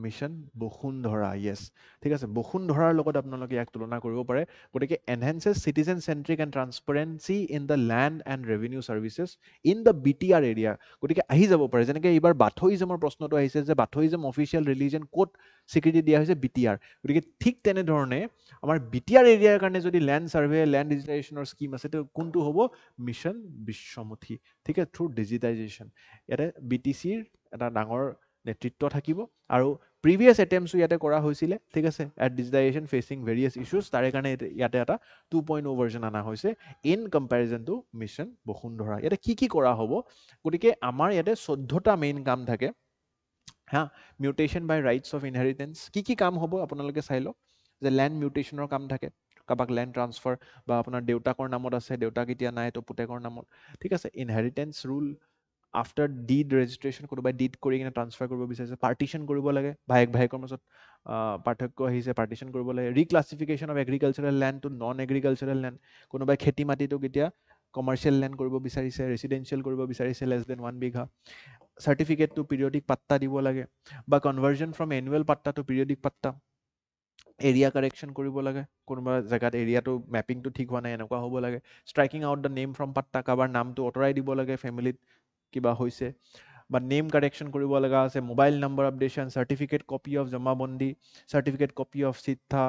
মিছন বসুন্ধৰা। য়েছ, ঠিক আছে, বসুন্ধৰাৰ লগত আপোনালোকে ইয়াক তুলনা কৰিব পাৰে। গতিকে enhances citizen centric and transparency in the land and revenue services in the BTR area. গতিকে আহি যাব পাৰে, যেনেকৈ এইবাৰ বাথৌইজমৰ প্ৰশ্নটো আহিছে যে বাথৌইজম অফিচিয়েল ৰিলিজন ক'ত স্বীকৃতি দিয়া হৈছে, BTR। গতিকে ঠিক তেনেধৰণে আমাৰ BTR এৰিয়াৰ কাৰণে যদি লেণ্ড ছাৰ্ভে, লেণ্ড ডিজিটাইজেশ্যনৰ স্কিম আছে, তো কোনটো হ'ব? মিছন বিশ্বমুঠি। ঠিক আছে, থ্ৰু ডিজিটাইজেশ্যন। ইয়াতে BTCৰ এটা ডাঙৰ নেতৃত্ব থাকিব, আৰু প্ৰিভিয়াছ এটেম্পছো ইয়াতে কৰা হৈছিলে। ঠিক আছে, at digitisation fetching various issues, তাৰে কাৰণে ইয়াতে এটা 2.0 ভাৰ্জন অনা হৈছে ইন কম্পেৰিজন টু মিছন বসুন্ধৰা। ইয়াতে কি কৰা হ'ব? গতিকে আমাৰ ইয়াতে 14টা মেইন কাম থাকে। হা, mutation by rights of inheritance. কি কাম হ'ব আপোনালোকে চাই লওক, যে লেণ্ড মিউটেশ্যনৰ কাম থাকে, কাৰোবাক লেণ্ড ট্ৰান্সফাৰ, বা আপোনাৰ দেউতাকৰ নামত আছে, দেউতাক এতিয়া নাই, তো পুতেকৰ নামত। ঠিক আছে, inheritance rule after did registration, কোনোবাই ডিড কৰি কিনে ট্ৰান্সফাৰ কৰিব বিচাৰিছে, পাৰ্টিশ্যন কৰিব লাগে, ভায়েকৰ মাজত পাৰ্থক্য আহিছে, পাৰ্টিশ্যন কৰিব লাগে। Reclassification of agricultural land to non agricultural land, কোনোবাই খেতি মাটিটোক এতিয়া কমাৰ্চিয়েল লেণ্ড কৰিব বিচাৰিছে, ৰেচিডেঞ্চিয়েল কৰিব বিচাৰিছে, less than 1 bigha. Certificate to periodic patta দিব লাগে, বা conversion from annual patta to periodic patta. Area correction কৰিব লাগে, কোনোবা জেগাত এৰিয়াটো মেপিংটো ঠিক হোৱা নাই, এনেকুৱা হ'ব লাগে। Striking out the name from patta, কাৰোবাৰ নামটো আঁতৰাই দিব লাগে, ফেমিলিত কিবা হৈছে, বা নেম কাৰেকশ্যন কৰিব লগা আছে। Mobile number updation, certificate copy of jamabandi, certificate copy of chitha,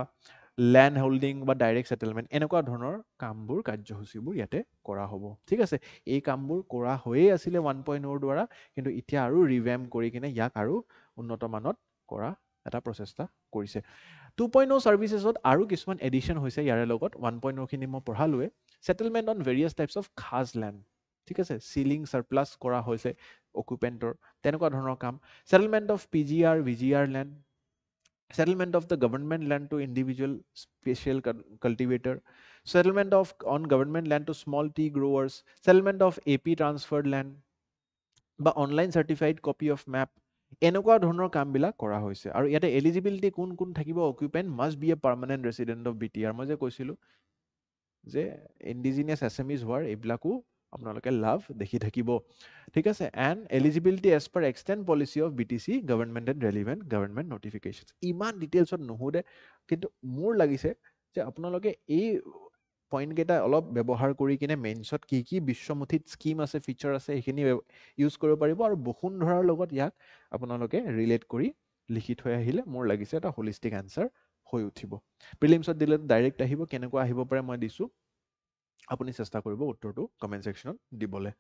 land holding বা ডাইৰেক্ট ছেটেলমেণ্ট, এনেকুৱা ধৰণৰ কামবোৰ, কাৰ্যসূচীবোৰ ইয়াতে কৰা হ'ব। ঠিক আছে, এই কামবোৰ কৰা হৈয়ে আছিলে 1.0ৰ দ্বাৰা, কিন্তু এতিয়া আৰু ৰিভেম্প কৰি কিনে ইয়াক আৰু উন্নত মানত কৰা এটা প্ৰচেষ্টা কৰিছে। 2.0 ছাৰ্ভিচেছত আৰু কিছুমান এডিশ্যন হৈছে ইয়াৰে লগত। 1.0খিনি মই পঢ়ালোৱে। Settlement on various types of khas land, ঠিক আছে, চিলিং চাৰপ্লাছ কৰা হৈছে অকুপেণ্টৰ, তেনেকুৱা ধৰণৰ কাম। Settlement of PGR VGR land, settlement of the government land to individual special cultivator, settlement of on government land to small tea growers, settlement of AP transferred land, বা online certified copy of map, এনেকুৱা ধৰণৰ কামবিলাক কৰা হৈছে। আৰু ইয়াতে eligibility কোন থাকিব? Occupant must be a permanent resident of BTR। মই যে কৈছিলোঁ যে ইণ্ডিজিনিয়াছ এছএমইজ হোৱাৰ এইবিলাকো আপোনালোকে লাভ দেখি থাকিব ঠিক আছে and eligibility as per extend policy of BTC government and relevant government notification ইমান ডিটেইলছত নুসুধে কিন্তু মোৰ লাগিছে যে আপোনালোকে এই পইণ্ট কেইটা অলপ ব্যৱহাৰ কৰি কিনে মেইনছত কি কি বিশ্বমুঠিত স্কিম আছে ফিচাৰ আছে সেইখিনি ইউজ কৰিব পাৰিব আৰু বসুন্ধৰাৰ লগত ইয়াক আপোনালোকে ৰিলেট কৰি লিখি থৈ আহিলে মোৰ লাগিছে এটা হোলিষ্টিক এনচাৰ হৈ উঠিব প্ৰিলিমছত দিলে ডাইৰেক্ট আহিব কেনেকুৱা আহিব পাৰে মই দিছোঁ আপুনি চেষ্টা কৰিব উত্তৰটো কমেণ্ট ছেকশ্যনত দিবলৈ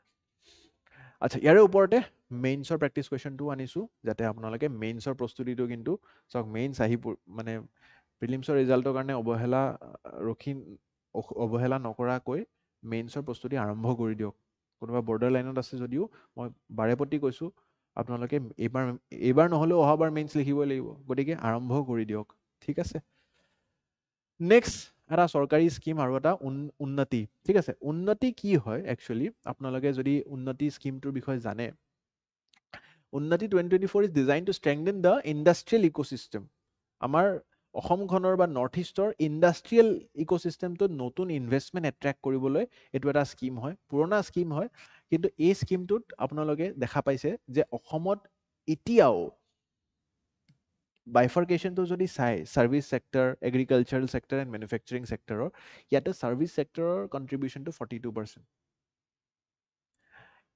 আচ্ছা ইয়াৰে ওপৰতে মেইনছৰ প্ৰেক্টিছ কুৱেশ্যনটো আনিছোঁ যাতে আপোনালোকে মেইনছৰ প্ৰস্তুতিটো কিন্তু চাওক মেইনছ আহি মানে প্ৰিলিমছৰ ৰিজাল্টৰ কাৰণে অৱহেলা নকৰাকৈ মেইনছৰ প্ৰস্তুতি আৰম্ভ কৰি দিয়ক কোনোবা বৰ্ডাৰ লাইনত আছে যদিও মই বাৰেপতি কৈছোঁ আপোনালোকে এইবাৰ নহ'লেও অহাবাৰ মেইনছ লিখিবই লাগিব গতিকে আৰম্ভ কৰি দিয়ক ঠিক আছে নেক্সট এটা চৰকাৰী স্কিম আৰু এটা উন্নতি ঠিক আছে উন্নতি কি হয় একচুৱেলি আপোনালোকে যদি উন্নতি স্কিমটোৰ বিষয়ে জানে Unnati 2024 is design to strengthen the industrial ecosystem আমাৰ অসমখনৰ বা নৰ্থ ইষ্টৰ ইণ্ডাষ্ট্ৰিয়েল ইক'চিষ্টেমটোত নতুন ইনভেষ্টমেণ্ট এট্ৰেক্ট কৰিবলৈ এইটো এটা স্কিম হয় পুৰণা স্কিম হয় কিন্তু এই স্কিমটোত আপোনালোকে দেখা পাইছে যে অসমত এতিয়াও বাইফাৰ্কেশ্যনটো যদি চাই service sector agricultural sector and manufacturing ছেক্টৰৰ ইয়াতে ছাৰ্ভিচ ছেক্টৰৰ কণ্ট্ৰিবিউশ্যনটো 42%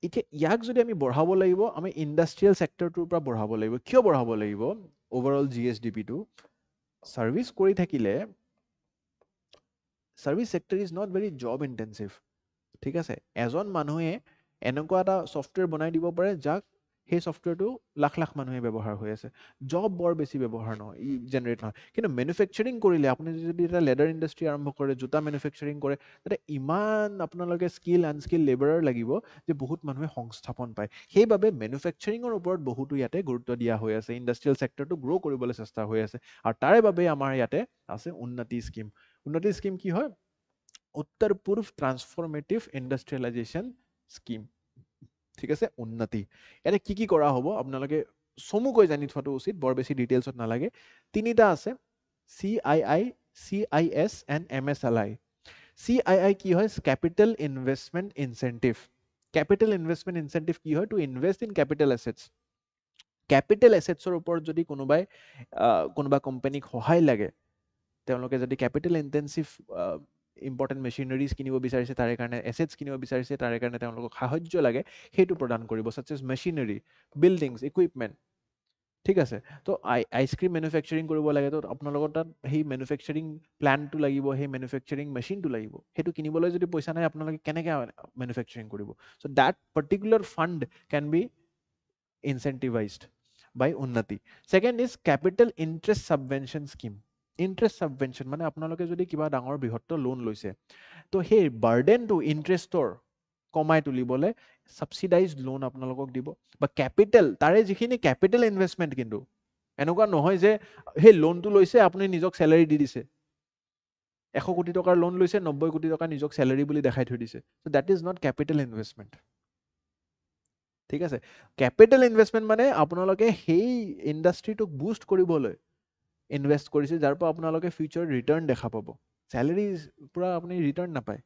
এতিয়া ইয়াক যদি আমি বঢ়াব লাগিব আমি ইণ্ডাষ্ট্ৰিয়েল ছেক্টৰটোৰ পৰা বঢ়াব লাগিব কিয় বঢ়াব লাগিব অভাৰঅল GSDPটো ছাৰ্ভিচ কৰি থাকিলে service sector is not very job intensive ঠিক আছে এজন মানুহে এনেকুৱা এটা ছফ্টৱেৰ বনাই দিব পাৰে যাক সেই ছফ্টৱেৰটো লাখ লাখ মানুহে ব্যৱহাৰ হৈ আছে জব বৰ বেছি ব্যৱহাৰ নহয় জেনেৰেট নহয় কিন্তু মেনুফেকচাৰিং কৰিলে আপুনি যদি এটা লেডাৰ ইণ্ডাষ্ট্ৰি আৰম্ভ কৰে জোতা মেনুফেকচাৰিং কৰে তাতে ইমান আপোনালোকে স্কিল আনস্কিল লেবাৰাৰ লাগিব যে বহুত মানুহে সংস্থাপন পায় সেইবাবে মেনুফেকচাৰিঙৰ ওপৰত বহুতো ইয়াতে গুৰুত্ব দিয়া হৈ আছে ইণ্ডাষ্ট্ৰিয়েল ছেক্টৰটো গ্ৰ' কৰিবলৈ চেষ্টা হৈ আছে আৰু তাৰে বাবে আমাৰ ইয়াতে আছে উন্নতি স্কিম কি হয় উত্তৰ পূৰ্ব ট্ৰান্সফৰ্মেটিভ ইণ্ডাষ্ট্ৰিয়েলাইজেশ্যন স্কিম ঠিক আছে উন্নতি ইয়াতে কি কি কৰা হ'ব আপোনালোকে চমুকৈ জানি থোৱাটো উচিত বৰ বেছি ডিটেইলছত নালাগে তিনিটা আছে CII CIS and MSLI CII কি হয় capital investment incentive capital investment incentive কি হয় to invest in capital assets capital এছেটছৰ ওপৰত যদি কোনোবা কোম্পানীক সহায় লাগে তেওঁলোকে যদি কেপিটেল ইনটেনচিভ ইম্পৰ্টেণ্ট মেচিনাৰিজ কিনিব বিচাৰিছে তাৰে কাৰণে এছেটছ কিনিব বিচাৰিছে তাৰে কাৰণে তেওঁলোকক সাহায্য লাগে সেইটো প্ৰদান কৰিব such as machinery buildings equipment ঠিক আছে তো আইচক্ৰীম মেনুফেকচাৰিং কৰিব লাগে তো আপোনালোকৰ তাত সেই মেনুফেকচাৰিং প্লাণ্টটো লাগিব সেই মেনুফেকচাৰিং মেচিনটো লাগিব সেইটো কিনিবলৈ যদি পইচা নাই আপোনালোকে কেনেকৈ মেনুফেকচাৰিং কৰিব so' that particular fund can be incentivised by Unnati second is capital interest subvention scheme interest subvention মানে আপোনালোকে যদি কিবা ডাঙৰ বৃহত্তৰ লোন লৈছে তো সেই বাৰ্ডেনটো ইণ্টাৰেষ্টৰ কমাই তুলিবলৈ ছাবচিডাইজ লোন আপোনালোকক দিব বা কেপিটেল তাৰে যিখিনি কেপিটেল ইনভেষ্টমেণ্ট কিন্তু এনেকুৱা নহয় যে সেই লোনটো লৈছে আপুনি নিজক চেলাৰী দি দিছে 100 কোটি টকাৰ লোন লৈছে 90 কোটি টকা নিজক চেলাৰী বুলি দেখাই থৈ দিছে so' that is not capital investment ঠিক আছে কেপিটেল ইনভেষ্টমেণ্ট মানে আপোনালোকে সেই ইণ্ডাষ্ট্ৰিটোক বুষ্ট কৰিবলৈ ইনভেষ্ট কৰিছে যাৰ পৰা আপোনালোকে ফিউচাৰ ৰিটাৰ্ণ দেখা পাব চেলাৰী পূৰা আপুনি ৰিটাৰ্ণ নাপায়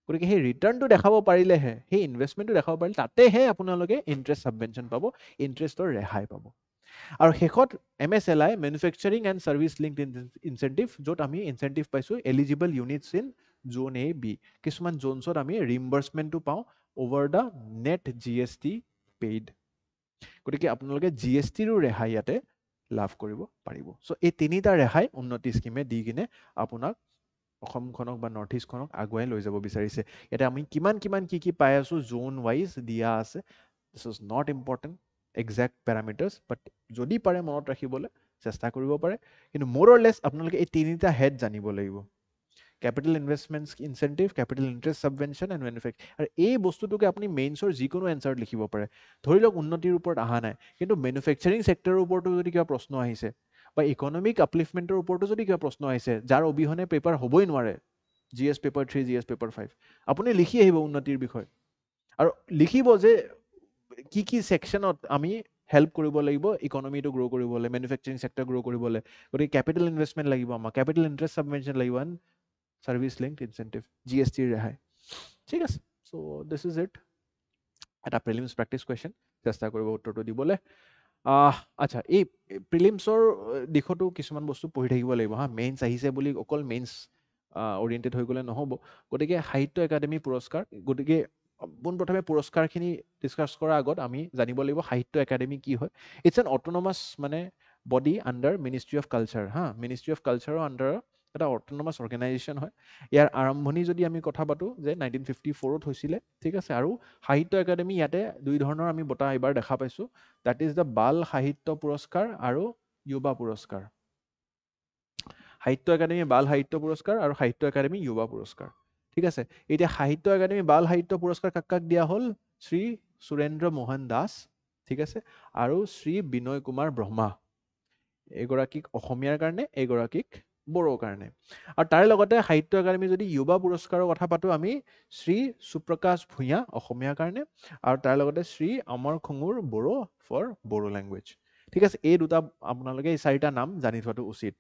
গতিকে সেই ৰিটাৰ্ণটো দেখাব পাৰিলেহে সেই ইনভেষ্টমেণ্টটো দেখাব পাৰিলে তাতেহে আপোনালোকে ইণ্টাৰেষ্ট ছাবভেনশ্যন পাব ইণ্টাৰেষ্টৰ ৰেহাই পাব আৰু শেষত MSLI manufacturing and service link incentive য'ত আমি ইনচেণ্টিভ পাইছোঁ eligible units in Jon A-B কিছুমান জোনছত আমি ৰিম্বাৰ্চমেণ্টটো পাওঁ over the net GST paid গতিকে আপোনালোকে GSTৰো ৰেহাই ইয়াতে লাভ কৰিব পাৰিব চ' এই তিনিটা ৰেহাই উন্নতি স্কিমে দি কিনে আপোনাক অসমখনক বা নৰ্থ ইষ্টখনক আগুৱাই লৈ যাব বিচাৰিছে ইয়াতে আমি কিমান কি পাই আছোঁ জোন ৱাইজ দিয়া আছে this is not important exact parameters but যদি পাৰে মনত ৰাখিবলৈ চেষ্টা কৰিব পাৰে কিন্তু মোৰ অৰ লেছ আপোনালোকে এই তিনিটা হেড জানিব লাগিব capital investment incentive capital interest subvention and manufacturing আৰু এই বস্তুটোকে আপুনি মেইনছৰ যিকোনো এনচাৰত লিখিব পাৰে ধৰি লওক উন্নতিৰ ওপৰত অহা নাই কিন্তু মেনুফেকচাৰিং ছেক্টৰৰ ওপৰতো যদি কিবা প্ৰশ্ন আহিছে বা ইকনমিক আপলিফমেণ্টৰ ওপৰতো যদি কিবা প্ৰশ্ন আহিছে যাৰ অবিহনে পেপাৰ হ'বই নোৱাৰে GS পেপাৰ 3 GS পেপাৰ 5 আপুনি লিখি আহিব উন্নতিৰ বিষয়ে আৰু লিখিব যে কি ছেকশ্যনত আমি হেল্প কৰিব লাগিব ইকনমিটো গ্ৰ' কৰিবলৈ মেনুফেকচাৰিং ছেক্টৰ গ্ৰ' কৰিবলৈ গতিকে কেপিটেল ইনভেষ্টমেণ্ট লাগিব আমাক কেপিটেল ইণ্টাৰেষ্ট ছাবভেনশ্যন লাগিব সাৰ্ভিস লিঙ্কড ইনসেন্টিভ, জিএসটি ৰেহাই। ঠিক আছে, সো দিস ইজ ইট। এটা প্ৰিলিমছ প্ৰেক্টিছ কুৱেশ্যন, চেষ্টা কৰিব উত্তৰটো দিবলৈ। আচ্ছা, এই প্ৰিলিমছৰ দিশতো কিছুমান বস্তু পঢ়ি থাকিব লাগিব হা। মেইনছ আহিছে বুলি অকল মেইনছ অৰিয়েণ্টেড হৈ গ'লে নহ'ব। গতিকে সাহিত্য একাডেমী পুৰস্কাৰ, গতিকে পোনপ্ৰথমে পুৰস্কাৰখিনি ডিছকাছ কৰাৰ আগত আমি জানিব লাগিব সাহিত্য একাডেমী কি হয়। ইটছ এন অট'নমাছ মানে body under ministry of culture হা। মিনিষ্ট্ৰী অফ কালচাৰৰ আণ্ডাৰ এটা অট'নমাছ অৰ্গেনাইজেশ্যন হয়। ইয়াৰ আৰম্ভণি যদি আমি কথা পাতোঁ যে 1954 হৈছিলে, ঠিক আছে। আৰু সাহিত্য একাডেমী ইয়াতে দুই ধৰণৰ আমি বঁটা এইবাৰ দেখা পাইছোঁ। দ্যাট ইজ দ্য বাল সাহিত্য পুৰস্কাৰ আৰু যুৱা পুৰস্কাৰ। সাহিত্য একাডেমী বাল সাহিত্য পুৰস্কাৰ আৰু সাহিত্য একাডেমী যুৱা পুৰস্কাৰ। ঠিক আছে, এতিয়া সাহিত্য একাডেমী বাল সাহিত্য পুৰস্কাৰ কাক কাক দিয়া হ'ল? শ্ৰী সুৰেন্দ্ৰ মোহন দাস, ঠিক আছে, আৰু শ্ৰী বিনয় কুমাৰ ব্ৰহ্মা। এগৰাকীক অসমীয়াৰ কাৰণে, এগৰাকীক বড়োৰ কাৰণে। আৰু তাৰে লগতে সাহিত্য একাডেমী যদি যুৱা পুৰস্কাৰৰ কথা পাতোঁ আমি, শ্ৰী সুপ্ৰকাশ ভূঞা অসমীয়াৰ কাৰণে, আৰু তাৰ লগতে শ্ৰী অমৰ খুঙুৰ বড়ো ফৰ বড়ো লেংগুৱেজ। ঠিক আছে, এই দুটা আপোনালোকে এই চাৰিটা নাম জানি থোৱাটো উচিত।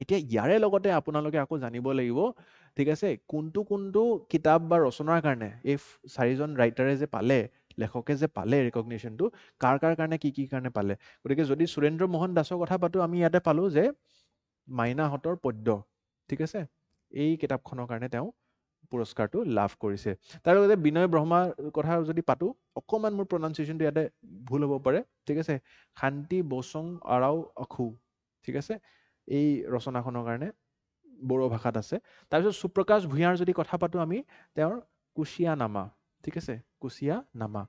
এতিয়া ইয়াৰে লগতে আপোনালোকে আকৌ জানিব লাগিব, ঠিক আছে, কোনটো কোনটো কিতাপ বা ৰচনাৰ কাৰণে এই চাৰিজন ৰাইটাৰে যে পালে, লেখকে যে পালে ৰেকগনিশ্যনটো, কাৰ কাৰ কাৰণে কি কি কাৰণে পালে। গতিকে যদি সুৰেন্দ্ৰ মোহন দাসৰ কথা পাতোঁ, আমি ইয়াতে পালোঁ যে মাইনাহতৰ পদ্য, ঠিক আছে, এই কিতাপখনৰ কাৰণে তেওঁ পুৰস্কাৰটো লাভ কৰিছে। তাৰ লগতে বিনয় ব্ৰহ্মাৰ কথা যদি পাতোঁ, অকণমান মোৰ প্ৰনাউন্সিয়েশ্যনটো ইয়াতে ভুল হ'ব পাৰে, ঠিক আছে, শান্তি বচং আৰাও অখু, ঠিক আছে, এই ৰচনাখনৰ কাৰণে বড়ো ভাষাত আছে। তাৰপিছত সুপ্ৰকাশ ভূঞাৰ যদি কথা পাতোঁ আমি, তেওঁৰ কুচিয়া নামা, ঠিক আছে, কুচিয়া নামা।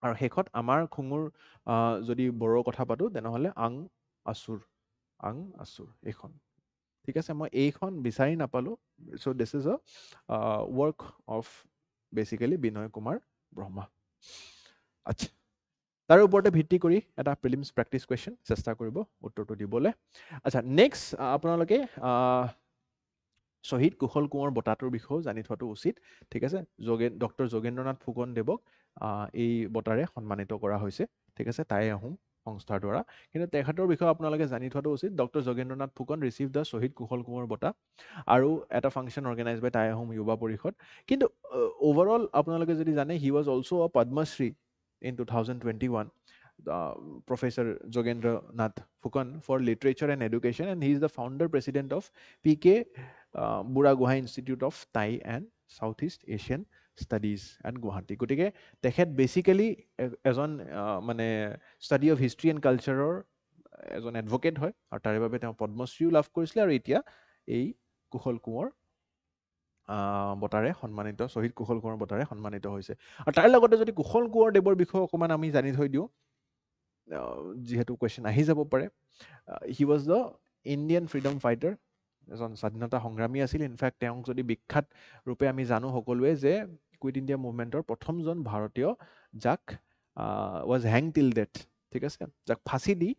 আৰু শেষত আমাৰ খুঙুৰ যদি বড়োৰ কথা পাতোঁ তেনেহ'লে আং আচুৰ, আং আচুৰ এইখন। ঠিক আছে, মই এইখন বিচাৰি নাপালোঁ। So' this is a work of basically Binay Kumar Brahma. আচ্ছা, তাৰ ওপৰতে ভিত্তি কৰি এটা প্ৰিলিমছ প্ৰেক্টিছ কুৱেশ্যন চেষ্টা কৰিব উত্তৰটো দিবলৈ। আচ্ছা, নেক্সট আপোনালোকে শ্বহীদ কুশল কোঁৱৰ বঁটাটোৰ বিষয়েও জানি থোৱাটো উচিত। ঠিক আছে, ডক্টৰ যোগেন্দ্ৰনাথ ফুকনদেৱক এই বঁটাৰে সন্মানিত কৰা হৈছে। ঠিক আছে, টাই আহোম সংস্থাৰ দ্বাৰা। কিন্তু তেখেতৰ বিষয়ে আপোনালোকে জানি থোৱাটো উচিত। Doctor Jogendranath Phukan receive the শ্বহীদ কুশল কোঁৱৰ বঁটা আৰু এটা ফাংচন অৰ্গেনাইজ বাই টাই আহোম যুৱা পৰিষদ। কিন্তু অভাৰঅল আপোনালোকে যদি জানে, হি ৱাজ অলছ' আ Padmashri in 2021, Professor Jogendranath Fukan for Literature and Education, and he is the founder president of PK Buragohai Institute of Thai and Southeast Asian Studies and Guwahati. গতিকে তেখেত basically এজন মানে study of history and কালচাৰৰ এজন advocate হয়, আৰু তাৰে বাবে তেওঁ পদ্মশ্ৰীও লাভ কৰিছিলে, আৰু এতিয়া এই কুশল কোঁৱৰ বঁটাৰে সন্মানিত, শ্বহীদ কুশল কোঁৱৰ বঁটাৰে সন্মানিত হৈছে। আৰু তাৰ লগতে যদি কুশল কোঁৱৰদেৱৰ বিষয়ে অকণমান আমি জানি থৈ দিওঁ, যিহেতু কুৱেশ্যন আহি যাব পাৰে, he was the Indian freedom fighter, এজন স্বাধীনতা সংগ্ৰামী আছিল। ইনফেক্ট তেওঁক যদি বিখ্যাত ৰূপে আমি জানো সকলোৱে যে কুইট ইণ্ডিয়া মুভমেণ্টৰ প্ৰথমজন ভাৰতীয় যাক ৱাজ হেং টিল ডেথ, ঠিক আছে, যাক ফাঁচি দি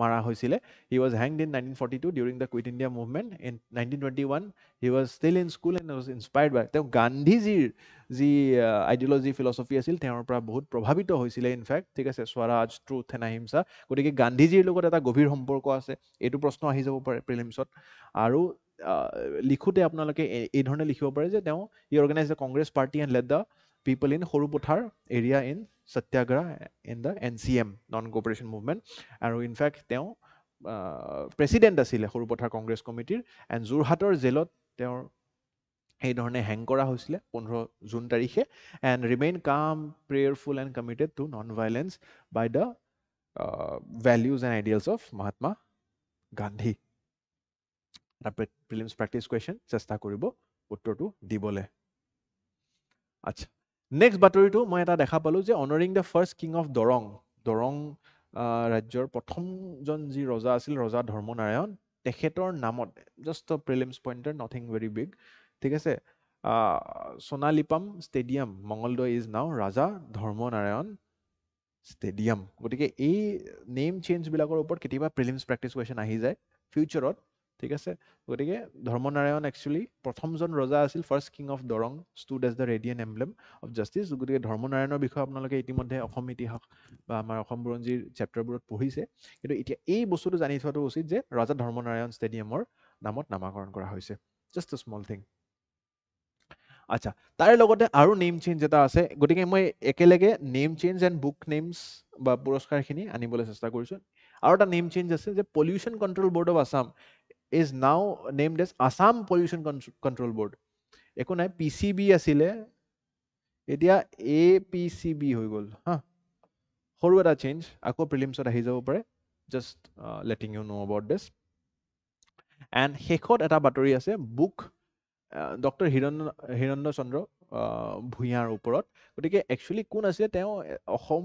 মাৰা হৈছিলে। He was hanged in 1942 during the Quit India movement. In 1921 he was still in school and was inspired by, তেওঁ গান্ধীজীৰ যি আইডিঅলজি ফিলচফি আছিল তেওঁৰ পৰা বহুত প্ৰভাৱিত হৈছিলে ইনফেক্ট, ঠিক আছে, স্বৰাজ, ট্ৰুথ এণ্ড আহিংসা। গতিকে গান্ধীজীৰ লগত এটা গভীৰ সম্পৰ্ক আছে। এইটো প্ৰশ্ন আহি যাব পাৰে প্ৰিলিমছত। আৰু লিখোঁতে আপোনালোকে এই ধৰণে লিখিব পাৰে যে তেওঁ he organise the Congress party and led the people in Sarupathar area in satyagraha in the NCM, non cooperation movement. আৰু ইনফেক্ট তেওঁ প্ৰেচিডেণ্ট আছিলে সৰুপথাৰ কংগ্ৰেছ কমিটিৰ। এণ্ড যোৰহাটৰ জেলত তেওঁৰ সেইধৰণে হেং কৰা হৈছিলে 15 জুন তাৰিখে। And remain calm, prayerful and committed to non violence by the values and ideals of Mahatma Gandhi. এটা প্ৰিলিমছ প্ৰেক্টিছ কুৱেশ্যন চেষ্টা কৰিব উত্তৰটো দিবলৈ। আচ্ছা, নেক্সট বাতৰিটো মই এটা দেখা পালোঁ যে honouring the first king of Darrang, Darrang ৰাজ্যৰ প্ৰথমজন যি ৰজা আছিল, ৰজা ধৰ্মনাৰায়ণ, তেখেতৰ নামত, just prelims pointer, nothing very big, ঠিক আছে, সোণালিপাম stadium Mangaldai is now Raja Dharmanarayan stadium. গতিকে এই নেম চেঞ্জবিলাকৰ ওপৰত কেতিয়াবা প্ৰিলিমছ প্ৰেক্টিছ কুৱেশ্যন আহি যায় ফিউচাৰত, ঠিক আছে। গতিকে ধৰ্মনাৰায়ণ একচুৱেলি প্ৰথমজন ৰজা আছিল, first king of Darrang, stood as the radiant emblem of justice. গতিকে ধৰ্মনাৰায়ণৰ বিষয়ে আপোনালোকে ইতিমধ্যে অসম ইতিহাস বা আমাৰ অসম বুৰঞ্জীৰ চেপ্টাৰবোৰত পঢ়িছে। কিন্তু এতিয়া এই বস্তুটো জানি থোৱাটো উচিত যে ৰজা ধৰ্মনাৰায়ণ ষ্টেডিয়ামৰ নামত নামাকৰণ কৰা হৈছে। Just a small thing. আচ্ছা, তাৰে লগতে আৰু নেম চেঞ্জ এটা আছে, গতিকে মই একেলগে name change and book names বা পুৰস্কাৰখিনি আনিবলৈ চেষ্টা কৰিছোঁ। আৰু এটা নেম চেঞ্জ আছে যে pollution control board of Assam is now named as Assam pollution control board. একো নাই, PCB আছিলে, এতিয়া APCB হৈ গ'ল হা। সৰু এটা চেঞ্জ, আকৌ প্ৰিলিমছত আহি যাব পাৰে, just letting you know' about this. And শেষত এটা বাতৰি আছে বুক ডক্টৰ হিৰণ্য চন্দ্ৰ ভূঞাৰ ওপৰত। গতিকে একচুৱেলি কোন আছিলে তেওঁ? অসম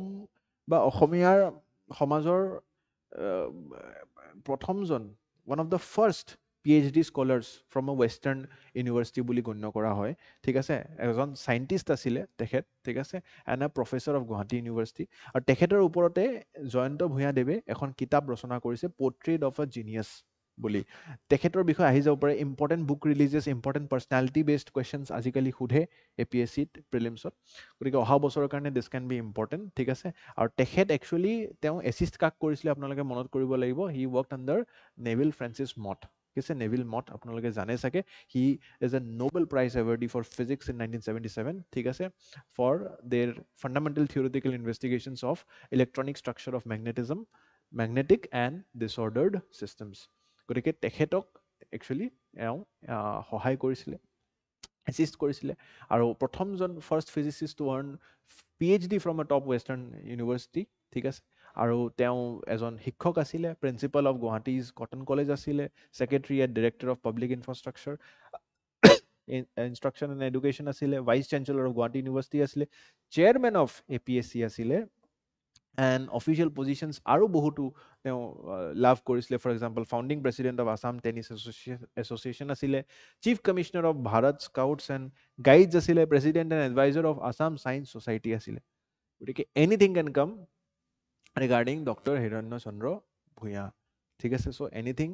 বা অসমীয়াৰ সমাজৰ প্ৰথমজন, one of the first PhD scholars from A western university বুলি গণ্য কৰা হয়, ঠিক আছে। এজন চাইণ্টিষ্ট আছিলে তেখেত, ঠিক আছে, and A professor of Guwahati university. আৰু তেখেতৰ ওপৰতে জয়ন্ত ভূঞাদেৱে এখন কিতাপ ৰচনা কৰিছে, পৰ্ট্ৰেইট অফ এ জিনিয়াছ বুলি। তেখেতৰ বিষয়ে আহি যাব পাৰে। Important book ৰিলিজেছ, important personality based questions আজিকালি সোধে APSCত প্ৰিলিমছত, গতিকে অহা বছৰৰ কাৰণে দিছ কেন বি ইম্পৰ্টেণ্ট, ঠিক আছে। আৰু তেখেত একচুৱেলি তেওঁ এছিষ্ট কাক কৰিছিলে আপোনালোকে মনত কৰিব লাগিব, he worked under Nevill Francis Mott, ঠিক আছে। নেভিল মট আপোনালোকে জানে চাগে, he is a Nobel prize awardee for physics in 1977, ঠিক আছে, for their fundamental theoretical investigations of electronic structure of magnetic and disordered systems. গতিকে তেখেতক একচুৱেলি এওঁ সহায় কৰিছিলে, এছিষ্ট কৰিছিলে। আৰু প্ৰথমজন first physicist to earn PhD from a top western university, ঠিক আছে। আৰু তেওঁ এজন শিক্ষক আছিলে, প্ৰিন্সিপাল অফ গুৱাহাটীজ কটন কলেজ আছিলে, secretary and director of public infrastructure instruction and education আছিলে, vice chancellor of Guwahati university আছিলে, চেয়াৰমেন অফ APSC আছিলে, এণ্ড অফিচিয়েল পজিশ্যনছ আৰু বহুতো তেওঁ লাভ কৰিছিলে। For example founding president of Assam tennis association আছিলে, chief commissioner of Bharat scouts and guides আছিলে, president and advisor of Assam science society আছিলে। গতিকে anything can come regarding doctor Hiranya Chandra Bhuyan, ঠিক আছে। So' anything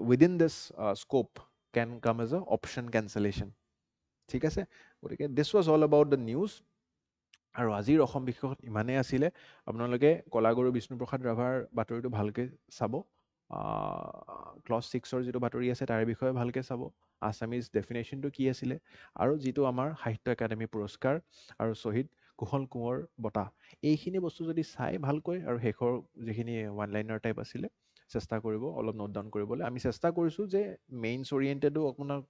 within this scope can come as a option cancellation, ঠিক আছে। গতিকে this was all about the news. আৰু আজিৰ অসম বিশেষত ইমানেই আছিলে। আপোনালোকে কলাগুৰু বিষ্ণুপ্ৰসাদ ৰাভাৰ বাতৰিটো ভালকৈ চাব, ক্লাছ 6ৰ যিটো বাতৰি আছে তাৰে বিষয়ে ভালকৈ চাব, আছামিজ ডেফিনেশ্যনটো কি আছিলে, আৰু যিটো আমাৰ সাহিত্য একাডেমী পুৰস্কাৰ আৰু শ্বহীদ কুশল কোঁৱৰ বঁটা, এইখিনি বস্তু যদি চাই ভালকৈ, আৰু শেষৰ যিখিনি ওৱান লাইনাৰ টাইপ আছিলে চেষ্টা কৰিব অলপ নোট ডাউন কৰিবলৈ। আমি চেষ্টা কৰিছোঁ যে মেইনছ অৰিয়েণ্টেডো আপোনাক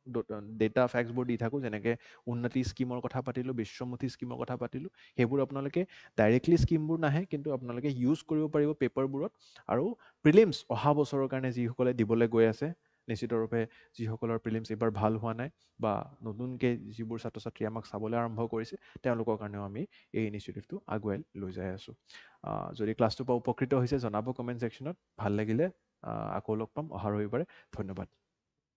ডেটা ফেক্টছবোৰ দি থাকোঁ, যেনেকৈ উন্নতি স্কীমৰ কথা পাতিলোঁ, বিশ্বমুখী স্কীমৰ কথা পাতিলোঁ। সেইবোৰ আপোনালোকে ডাইৰেক্টলি স্কীমবোৰ নাহে, কিন্তু আপোনালোকে ইউজ কৰিব পাৰিব পেপাৰবোৰত। আৰু প্ৰিলিমছ অহা বছৰৰ কাৰণে যিসকলে দিবলৈ গৈ আছে, নিশ্চিতৰূপে যিসকলৰ প্ৰিলিমছ এইবাৰ ভাল হোৱা নাই বা নতুনকৈ যিবোৰ ছাত্ৰ ছাত্ৰী আমাক চাবলৈ আৰম্ভ কৰিছে, তেওঁলোকৰ কাৰণেও আমি এই ইনিচিয়েটিভটো আগুৱাই লৈ যাই আছোঁ। যদি ক্লাছটোৰ পৰা উপকৃত হৈছে জনাব কমেণ্ট ছেকশ্যনত। ভাল লাগিলে আকৌ লগ পাম অহা ৰবিবাৰে। ধন্যবাদ।